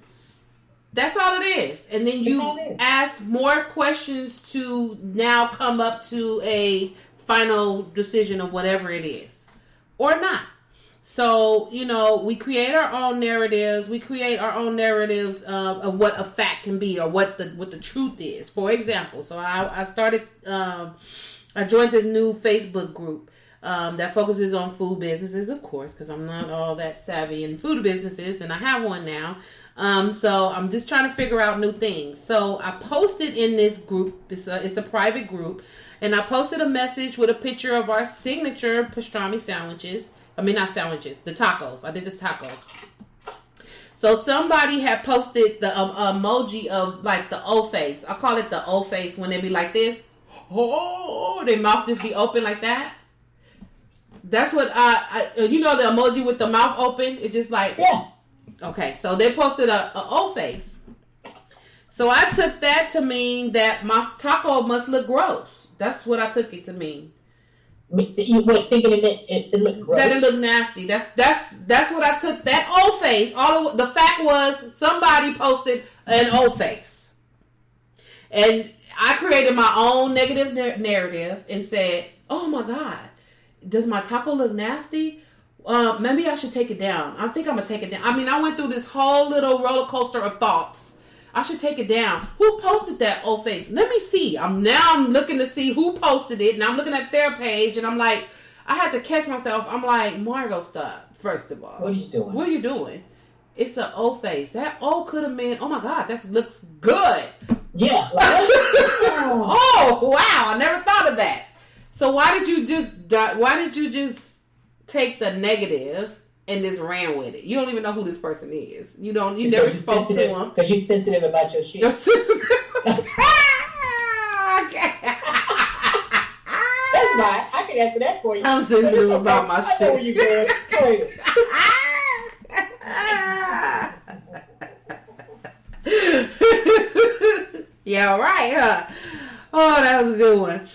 That's all it is. And then you ask more questions to now come up to a final decision of whatever it is. Or not. So, we create our own narratives. We create our own narratives of what a fact can be or what the truth is. For example, so I started, I joined this new Facebook group that focuses on food businesses, of course, because I'm not all that savvy in food businesses, and I have one now. So I'm just trying to figure out new things. So I posted in this group, it's a private group, and I posted a message with a picture of our signature pastrami sandwiches. I mean, not sandwiches, the tacos. I did the tacos. So somebody had posted the emoji of like the O face. I call it the O face when they be like this. Oh, their mouth just be open like that. That's what the emoji with the mouth open. It's just like, yeah. Okay, so they posted a O face. So I took that to mean that my taco must look gross. That's what I took it to mean. You were thinking it looked gross? That it looked nasty. That's what I took. That O face. The fact was somebody posted an O face. And I created my own negative narrative and said, oh my God, does my taco look nasty? Maybe I should take it down. I think I'm going to take it down. I mean, I went through this whole little roller coaster of thoughts. I should take it down. Who posted that old face? Let me see. I'm looking to see who posted it. And I'm looking at their page. And I'm like, I had to catch myself. I'm like, Margot, stop. First of all. What are you doing? It's an O face. That O could have been, oh my God, that looks good. Yeah. Oh, wow. I never thought of that. So why did you just take the negative and just ran with it? You don't even know who this person is. You never spoke to him. Because you're sensitive about your shit. You're sensitive. Okay. That's right. I can answer that for you. I'm sensitive about my shit. I know where you're going. Go ahead. Yeah, right, huh? Oh, that was a good one.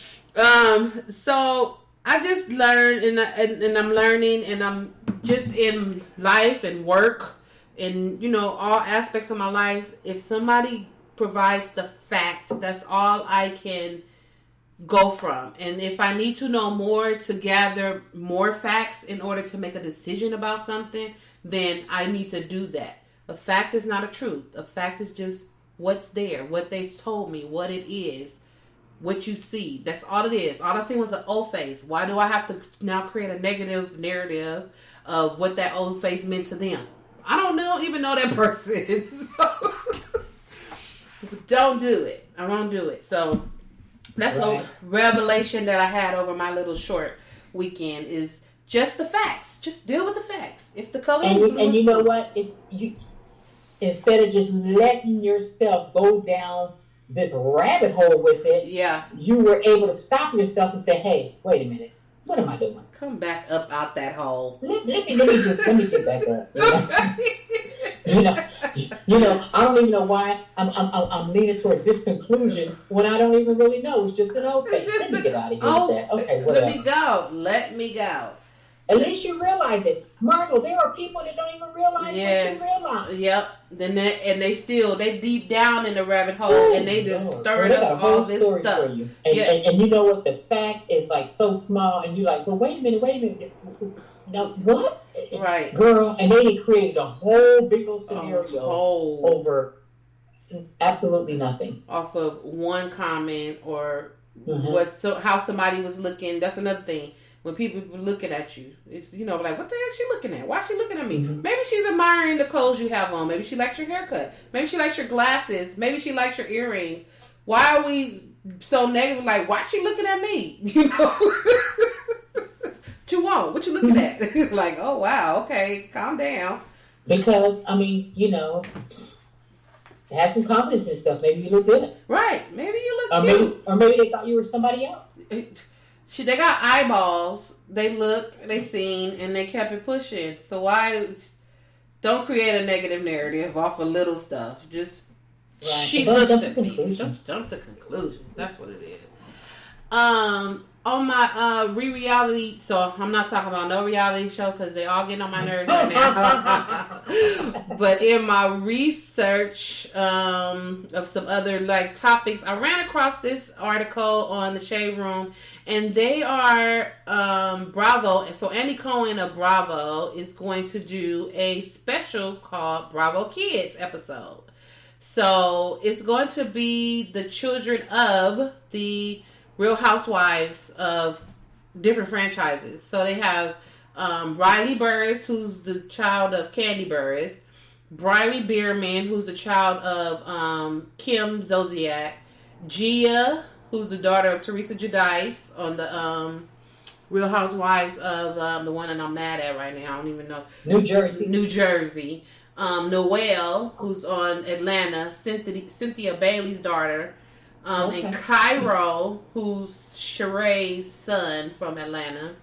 So I just learned, and I'm learning, and I'm just in life and work, and all aspects of my life. If somebody provides the fact, that's all I can go from. And if I need to know more to gather more facts in order to make a decision about something, then I need to do that. A fact is not a truth. A fact is just what's there, what they told me, what it is. What you see. That's all it is. All I seen was an O face. Why do I have to now create a negative narrative of what that O face meant to them? I don't even know that person. So don't do it. I won't do it. So that's a revelation that I had over my little short weekend is just the facts. Just deal with the facts. If the color and you know what? If you instead of just letting yourself go down this rabbit hole with it, you were able to stop yourself and say, hey, wait a minute, what am I doing? Come back up out that hole. Let me get back up. I don't even know why I'm leaning towards this conclusion when I don't even really know. It's just an old face. Let me get out of here with that. Okay, whatever. Let me go. At least you realize it. Margot, there are people that don't even realize what you realize. Yep. Then they deep down in the rabbit hole and they just stirred up all this stuff. For you. And you know what? The fact is like so small and you're like, well, wait a minute. Now, what? Right. Girl, and they created a whole big old scenario over absolutely nothing. Off of one comment or how somebody was looking. That's another thing. When people were looking at you, it's, like, what the heck is she looking at? Why is she looking at me? Mm-hmm. Maybe she's admiring the clothes you have on. Maybe she likes your haircut. Maybe she likes your glasses. Maybe she likes your earrings. Why are we so negative? Like, why is she looking at me? What you want? What you looking at? Like, oh, wow. Okay. Calm down. Because, have some confidence in stuff. Maybe you look good. Right. Maybe you look cute. Or maybe they thought you were somebody else. They got eyeballs. They looked, they seen, and they kept it pushing. So why don't create a negative narrative off of little stuff? Just she looked at me. Jump to conclusions. That's what it is. on my reality, so I'm not talking about no reality show because they all getting on my nerves right now. But in my research of some other like topics, I ran across this article on the Shade Room, and they are Bravo. So Andy Cohen of Bravo is going to do a special called Bravo Kids episode. So it's going to be the children of the Real Housewives of different franchises. So they have Riley Burris, who's the child of Candy Burris. Briley Bierman, who's the child of Kim Zolciak. Gia, who's the daughter of Teresa Giudice on the Real Housewives of the one that I'm mad at right now. I don't even know. New Jersey. Noelle, who's on Atlanta. Cynthia Bailey's daughter. Okay. And Cairo, who's Sheree's son from Atlanta.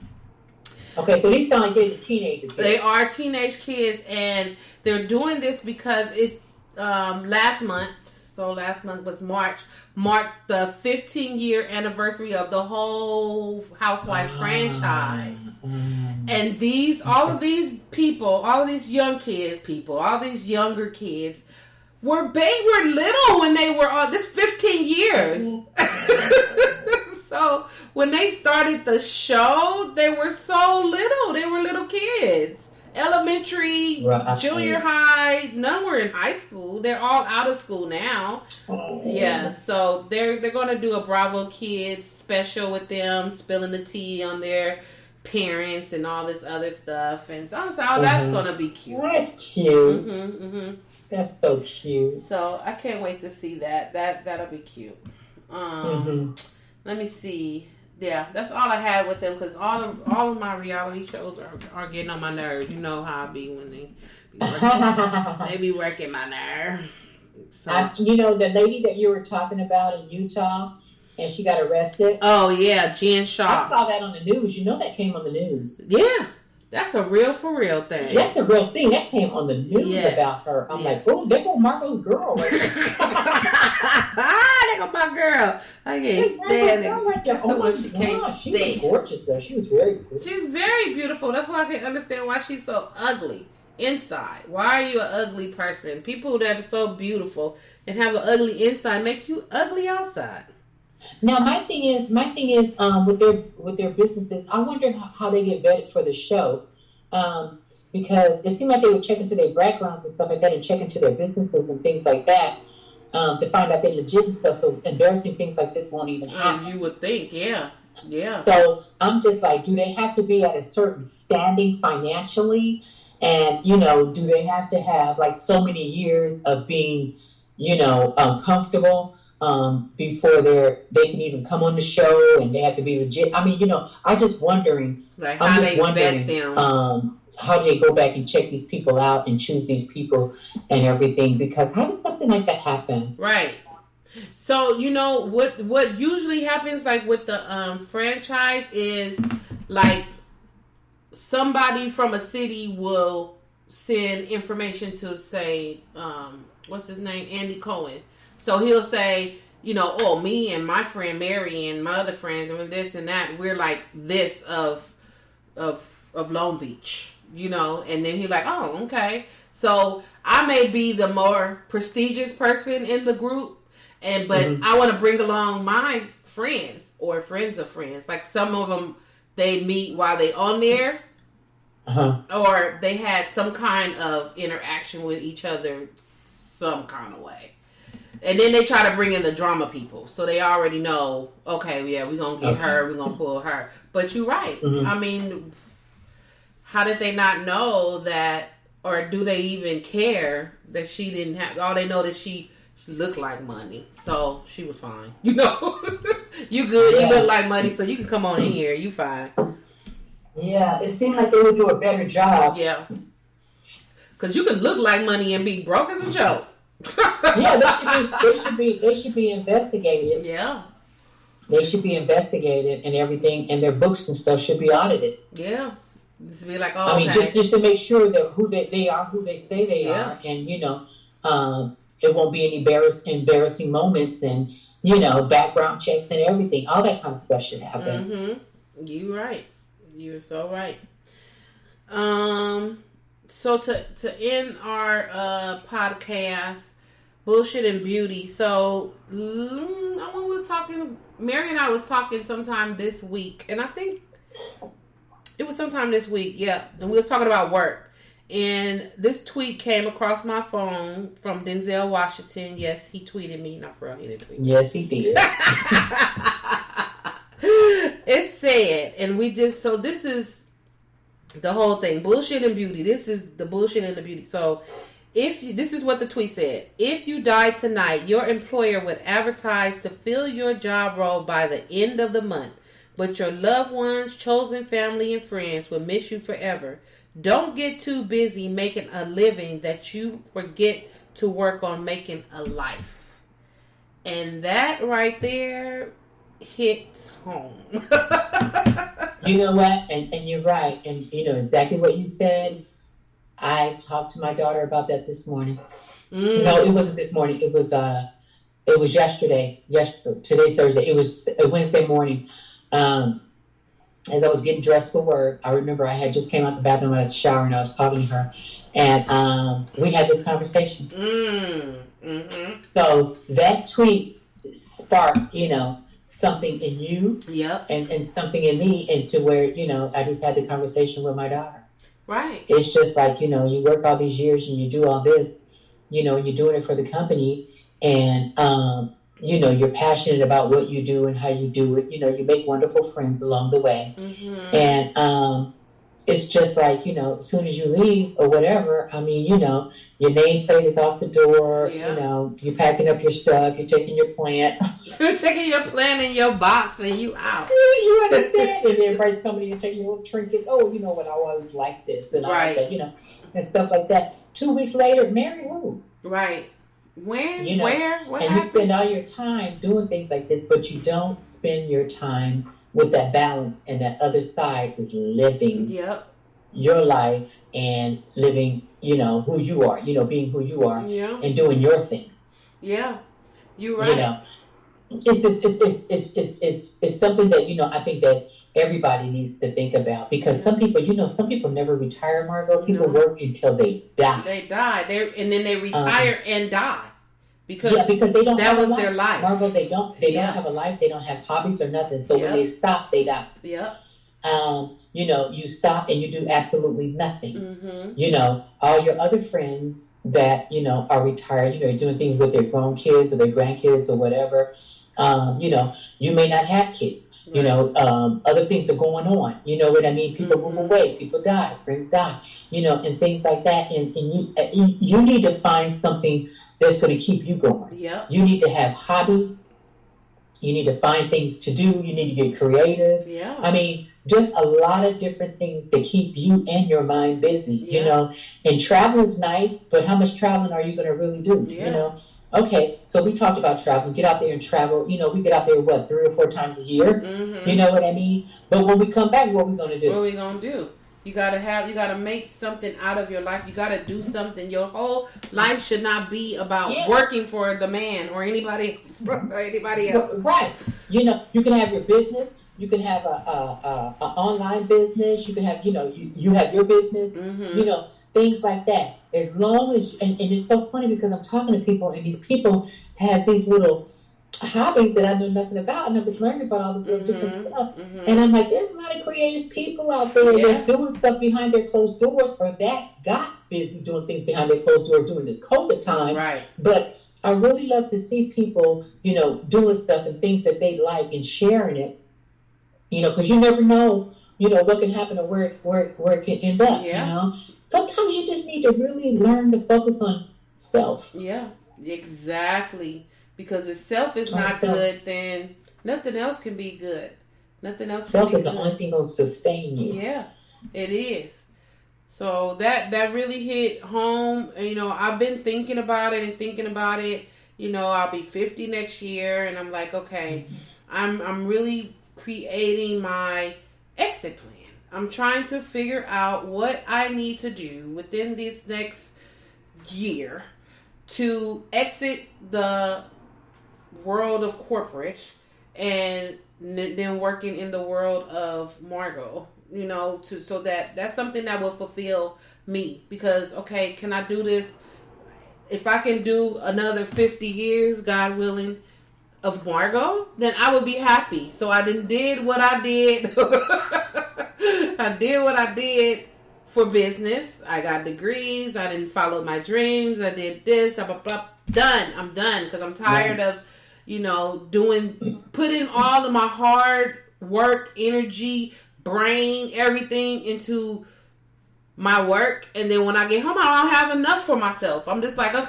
Okay, so these sound like they're teenage kids. They are teenage kids, and they're doing this because it's last month. So last month was March. Marked the 15-year anniversary of the whole Housewives franchise. And all of these people, all of these young kids, all these younger kids, were little when they were on this 15 years. So when they started the show, they were so little. They were little kids. Elementary, junior high, none were in high school. They're all out of school now. Yeah, so they're going to do a Bravo Kids special with them, spilling the tea on their parents and all this other stuff. And so that's going to be cute. That's cute. That's so cute. So I can't wait to see that. That'll be cute. Let me see. Yeah, that's all I had with them because all of my reality shows are getting on my nerves. You know how I be when they be working my nerve. So. You know the lady that you were talking about in Utah, and she got arrested. Oh yeah, Jen Shaw. I saw that on the news. You know that came on the news. Yeah. That's a real for real thing. That's a real thing. That came on the news about her. I'm like, oh, they go Margot's girl. Right they go my girl. I can't stand it. Right that's the one she can't stand. She was gorgeous though. She was very good. She's very beautiful. That's why I can understand why she's so ugly inside. Why are you an ugly person? People that are so beautiful and have an ugly inside make you ugly outside. Now my thing is with their businesses, I wonder how they get vetted for the show, because it seemed like they would check into their backgrounds and stuff like that, and check into their businesses and things like that, to find out they're legit and stuff. So embarrassing things like this won't even happen. You would think, yeah. So I'm just like, do they have to be at a certain standing financially, and do they have to have like so many years of being, comfortable? Before they can even come on the show, and they have to be legit. I mean, I'm just wondering. Like how they vet them. How do they go back and check these people out and choose these people and everything? Because how does something like that happen? Right. So what usually happens, like with the franchise, is like somebody from a city will send information to say, what's his name, Andy Cohen. So he'll say, me and my friend Mary and my other friends and this and that, we're like this of Long Beach, and then he's like, oh, okay. So I may be the more prestigious person in the group, but I want to bring along my friends or friends of friends. Like some of them, they meet while they on there, or they had some kind of interaction with each other some kind of way. And then they try to bring in the drama people. So they already know, okay, yeah, we're going to get her, we're going to pull her. But you're right. I mean, how did they not know that, or do they even care that she didn't have, all they know that she looked like money. So she was fine. You good, you look like money, so you can come on in here, you fine. Yeah, it seemed like they would do a better job. Yeah. Because you can look like money and be broke as a joke. Yeah, they should be investigated. Yeah. They should be investigated and everything, and their books and stuff should be audited. Yeah. Just be like, just to make sure that who they are, who they say they are, and it won't be any embarrassing moments, and background checks and everything. All that kind of stuff should happen. Mm-hmm. You're right. You're so right. So to end our podcast, bullshit and beauty. So Mary and I was talking sometime this week, and I think it was sometime this week. Yeah, and we was talking about work. And this tweet came across my phone from Denzel Washington. Yes, he tweeted me. Not for real, he didn't tweet me. Yes, he did. It said, and so this is the whole thing. Bullshit and beauty. This is the bullshit and the beauty. So this is what the tweet said. If you die tonight, your employer would advertise to fill your job role by the end of the month. But your loved ones, chosen family, and friends will miss you forever. Don't get too busy making a living that you forget to work on making a life. And that right there hits home. You know what? And you're right. And you know exactly what you said. I talked to my daughter about that this morning. No, it wasn't this morning. It was yesterday. Today's Thursday. It was a Wednesday morning. As I was getting dressed for work, I remember I had just came out the bathroom, I had a shower, and I was talking to her, and we had this conversation. Mm-hmm. So that tweet sparked, something in you, and something in me, and to where, I just had the conversation with my daughter. Right. It's just like, you work all these years and you do all this, and you're doing it for the company, and you're passionate about what you do and how you do it. You make wonderful friends along the way. Mm-hmm. And it's just like, as soon as you leave or whatever, I mean, your nameplate is off the door. You're packing up your stuff. You're taking your plant. You're taking your plant in your box and you out. You understand? And everybody's coming in and taking your little trinkets. Oh, when I always like this. And right. All that, and stuff like that. 2 weeks later, marry who? Right. When? Where? What and happened? You spend all your time doing things like this, but you don't spend your time with that balance, and that other side is living your life and living, who you are, being who you are and doing your thing. Yeah, you're right. It's something that, I think that everybody needs to think about, because some people never retire, Margot. People work until they die. They die. And then they retire and die. Because they don't that have was their life. Margot, they don't have a life. They don't have hobbies or nothing. So when they stop, they die. Yeah. You stop and you do absolutely nothing. Mm-hmm. All your other friends that, are retired, doing things with their grown kids or their grandkids or whatever. You may not have kids. Right. Other things are going on. You know what I mean? People move away. People die. Friends die. And things like that. And you need to find something that's going to keep you going. Yeah. You need to have hobbies. You need to find things to do. You need to get creative. Yeah. I mean, just a lot of different things to keep you and your mind busy, And travel is nice, but how much traveling are you going to really do, Okay, so we talked about traveling. Get out there and travel. We get out there, 3 or 4 times a year? Mm-hmm. You know what I mean? But when we come back, what are we going to do? What are we going to do? You gotta make something out of your life. You gotta do something. Your whole life should not be about working for the man or anybody else. Right. You can have your business. You can have a online business. You can have, you have your business. Mm-hmm. Things like that. As long as, and it's so funny because I'm talking to people, and these people have these little hobbies that I know nothing about, and I was learning about all this little different stuff. Mm-hmm. And I'm like, there's a lot of creative people out there that's doing stuff behind their closed doors, or that got busy doing things behind their closed doors during this COVID time. Right. But I really love to see people, doing stuff and things that they like and sharing it, because you never know, what can happen or where it can end up, Sometimes you just need to really learn to focus on self. Yeah, exactly. Because if self is not good, then nothing else can be good. Nothing else self can be is the only thing that will sustain you. Yeah, it is. So that really hit home. I've been thinking about it. I'll be 50 next year, and I'm like, okay, I'm really creating my exit plan. I'm trying to figure out what I need to do within this next year to exit the world of corporate and then working in the world of Margot, you know, so that's something that will fulfill me. Because, okay, can I do this? If I can do another 50 years, God willing, of Margot, then I would be happy. So I did what I did. I did what I did for business. I got degrees. I didn't follow my dreams. I did this. Blah, blah, blah. Done. I'm done because I'm tired of, you know, putting all of my hard work, energy, brain, everything into my work. And then when I get home, I don't have enough for myself. I'm just like, I'm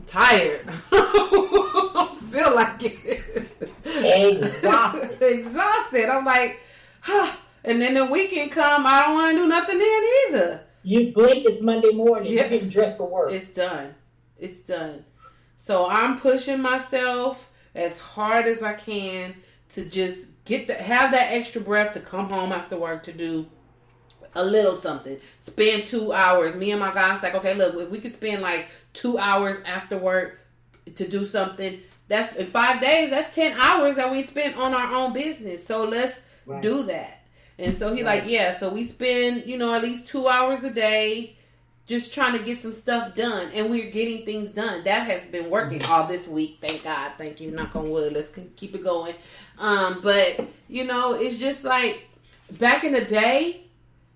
tired. I don't feel like it. Exhausted. I'm like, huh. And then the weekend come, I don't want to do nothing then either. You blink, it's Monday morning. You're getting dressed for work. It's done. It's done. So I'm pushing myself as hard as I can to just have that extra breath to come home after work to do a little something. Spend 2 hours. Me and my guys like, okay, look, if we could spend like 2 hours after work to do something, that's in 5 days, that's 10 hours that we spent on our own business. So let's do that. And so he like, yeah, so we spend, you know, at least 2 hours a day just trying to get some stuff done. And we're getting things done. That has been working all this week. Thank God. Thank you. Knock on wood. Let's keep it going. But, you know, it's just like back in the day,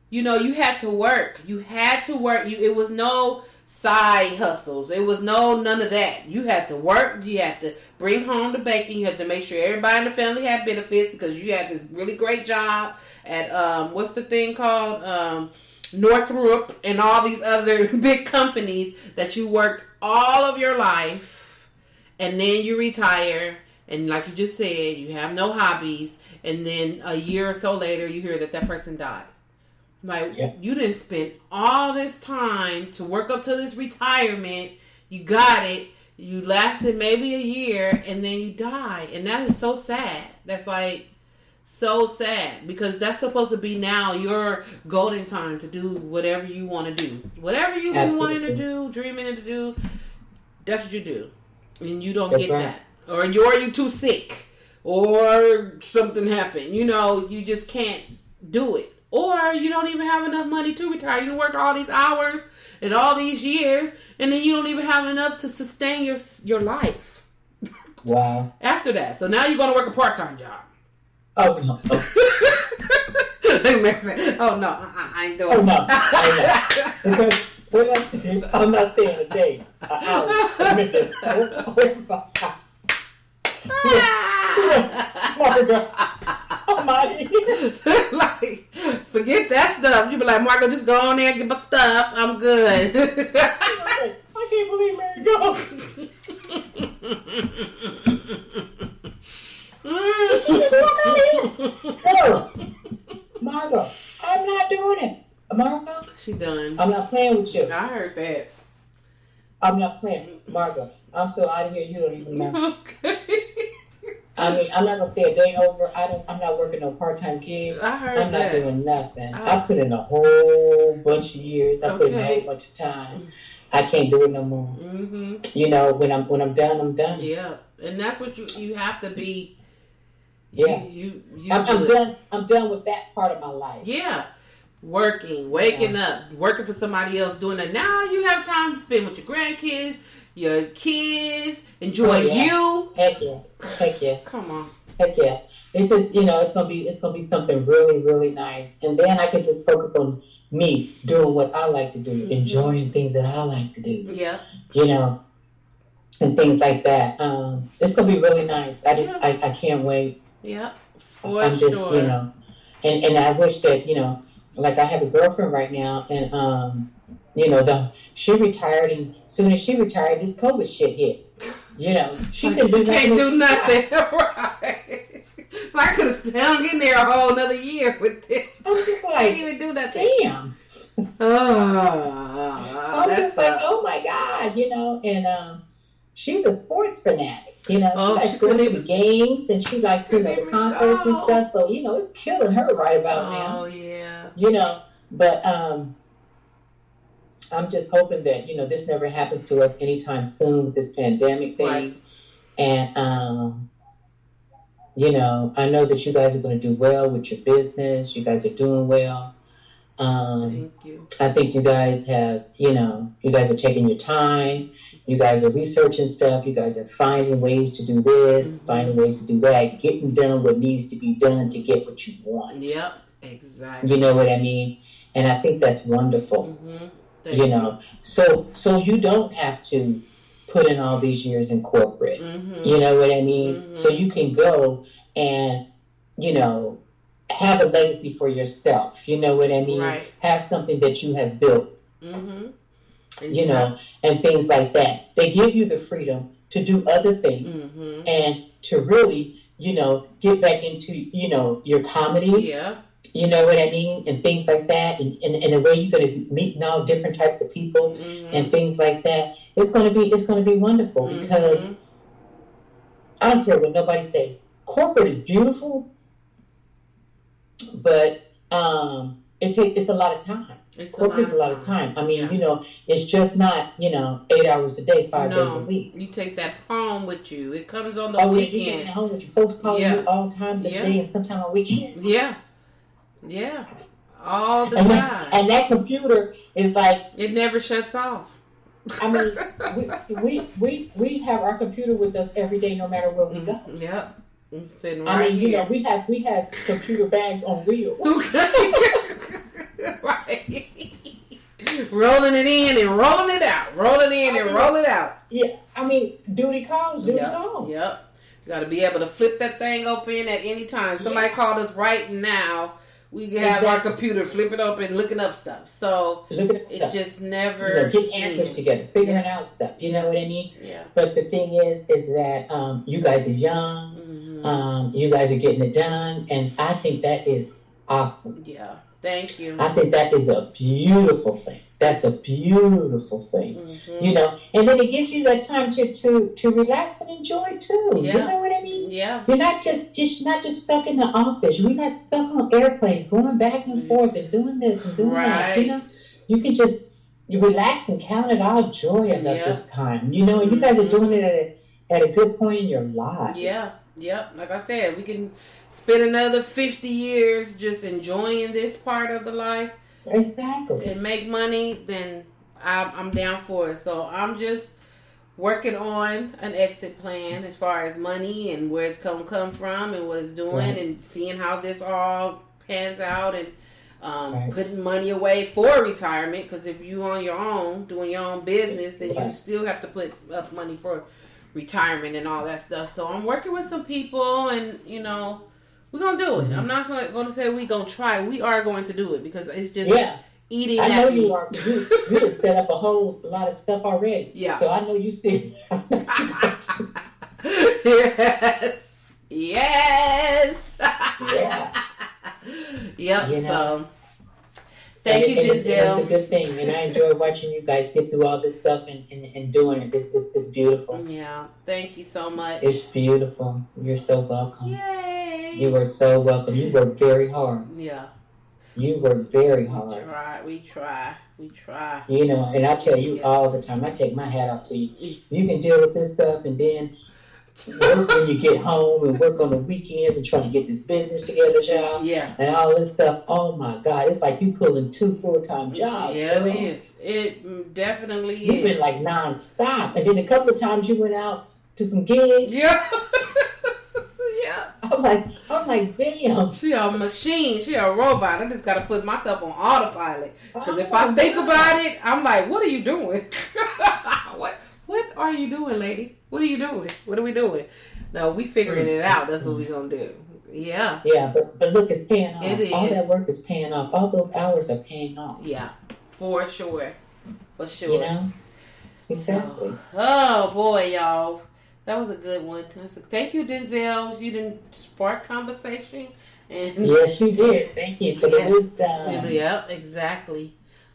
you know, you had to work. You had to work. It was no side hustles. It was none of that. You had to work. You had to bring home the bacon. You had to make sure everybody in the family had benefits because you had this really great job at what's the thing called Northrop and all these other big companies that you worked all of your life, and then you retire, and like you just said, you have no hobbies, and then a year or so later you hear that person died. Like, you didn't spend all this time to work up to this retirement. You got it. You lasted maybe a year, and then you die. And that is so sad. That's like so sad because that's supposed to be now your golden time to do whatever you want to do. Whatever you've been wanting to do, dreaming to do, that's what you do. And you don't get that. Or you're too sick. Or something happened. You know, you just can't do it. Or you don't even have enough money to retire. You worked all these hours and all these years, and then you don't even have enough to sustain your life. Wow. After that. So now you're going to work a part-time job. Oh, no. Oh, no. I ain't doing it. Oh, no. Because I'm not staying a day. I minute. Margot, I'm out of here. Like, forget that stuff. You be like, Margot, just go on there and get my stuff. I'm good. I can't believe Mary go. She just walk out here. No, Margot, I'm not doing it. Margot, she done. I'm not playing with you. I heard that. I'm not playing, Margot. I'm so out of here. You don't even know. Okay. I mean, I'm not gonna stay a day over. I'm not working no part-time gig. I heard I'm that. not doing nothing. I put in a whole bunch of years. I put in a whole bunch of time. I can't do it no more. Mm-hmm. You know, when I'm done, I'm done. Yeah, and that's what you have to be. Yeah, I'm done. I'm done with that part of my life. Yeah, working, waking up, working for somebody else, doing that. Now you have time to spend with your grandkids, your kids, enjoy you. Heck yeah. Heck yeah. Come on. Heck yeah. It's just, you know, it's gonna be something really, really nice. And then I can just focus on me doing what I like to do, enjoying things that I like to do. Yeah. You know, and things like that. It's gonna be really nice. I can't wait. Yeah. I'm just, you know, and I wish that, you know, like I have a girlfriend right now, and you know, she retired, and as soon as she retired, this COVID shit hit. You know, she can't do nothing. Right. I could have hung in there a whole another year with this. I'm just like, can't even do nothing. Damn. I'm just like, oh my God, you know, and she's a sports fanatic. You know, she likes going to the games, and she likes, you know, concerts and stuff. So, you know, it's killing her right about now. Oh, yeah. You know, but I'm just hoping that, you know, this never happens to us anytime soon with this pandemic thing. Right. And, I know that you guys are going to do well with your business. You guys are doing well. Thank you. I think you guys have, you guys are taking your time. You guys are researching stuff. You guys are finding ways to do this, finding ways to do that, getting done what needs to be done to get what you want. Yep, exactly. You know what I mean? And I think that's wonderful. So you don't have to put in all these years in corporate. You know what I mean? So you can go and, have a legacy for yourself. You know what I mean? Right. Have something that you have built. And things like that. They give you the freedom to do other things and to really, get back into, your comedy. Yeah. You know what I mean? And things like that. And the way you're going to be meeting all different types of people and things like that. It's going to be wonderful because I don't care what nobody say. Corporate is beautiful, but it's a lot of time. Corporate is a lot of time. I mean, it's just not, 8 hours a day, 5 days a week. You take that home with you. It comes on the weekend. You get it home with you. Folks call you all times of the day and sometimes on weekends. Yeah. Yeah. All the time. And that computer is like... It never shuts off. I mean, we have our computer with us every day, no matter where we go. Yep. Sitting right here. we have computer bags on wheels. Okay. Right. Rolling it in and rolling it out. Rolling in and rolling it out. Yeah. I mean, duty calls. Yep. You got to be able to flip that thing open at any time. Somebody called us right now. We can have our computer flipping open, looking up stuff. So it just never get answers together, figuring out stuff. You know what I mean? Yeah. But the thing is that you guys are young. You guys are getting it done, and I think that is awesome. Yeah. Thank you. I think that is a beautiful thing. That's a beautiful thing. And then it gives you that time to relax and enjoy too. Yeah. You know what I mean? Yeah. You're not just stuck in the office. We're not stuck on airplanes going back and forth and doing this and doing that. You can just relax and count it all joy at this time. You guys are doing it at a good point in your lives. Yeah. Yep. Like I said, we can spend another 50 years just enjoying this part of the life. Exactly. And make money, then I'm down for it. So I'm just working on an exit plan as far as money and where it's come from and what it's doing and seeing how this all pans out and putting money away for retirement. Because if you on your own, doing your own business, then you still have to put up money for retirement and all that stuff. So I'm working with some people and, we're going to do it. I'm not going to say we're going to try. We are going to do it because it's just eating I know you are. You have set up a whole lot of stuff already. Yeah. So I know you see. Yes. Yes. Yeah. Yep. So thank you, Denzel. It's a good thing. And I enjoy watching you guys get through all this stuff and doing it. This is beautiful. Yeah. Thank you so much. It's beautiful. You're so welcome. Yay. You are so welcome. You work very hard. Yeah. You work very hard. We try. And I tell you all the time, I take my hat off to you. You can deal with this stuff and then work when you get home and work on the weekends and trying to get this business together, child. Yeah. And all this stuff. Oh my God. It's like you pulling 2 full-time jobs. Yeah, girl. It is. It definitely is. You've been like nonstop. And then a couple of times you went out to some gigs. Yeah. I'm like, damn. She a machine. She a robot. I just got to put myself on autopilot. Because if I think about it, I'm like, what are you doing? What are you doing, lady? What are you doing? What are we doing? No, we figuring it out. That's what we going to do. Yeah. Yeah, but look, it's paying off. It is. All that work is paying off. All those hours are paying off. Yeah, for sure. For Exactly. So, oh, boy, y'all. That was a good one. Thank you, Denzel. You didn't spark conversation. And yes, you did. Thank you for the wisdom. Yeah, exactly.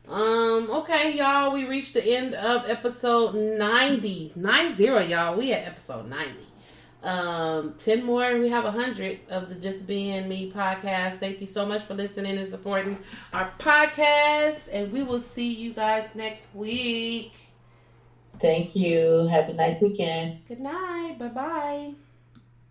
Okay, y'all. We reached the end of episode 90. 90, y'all. We at episode 90. 10 more. We have 100 of the Just Being Me podcast. Thank you so much for listening and supporting our podcast. And we will see you guys next week. Thank you. Have a nice weekend. Good night. Bye-bye.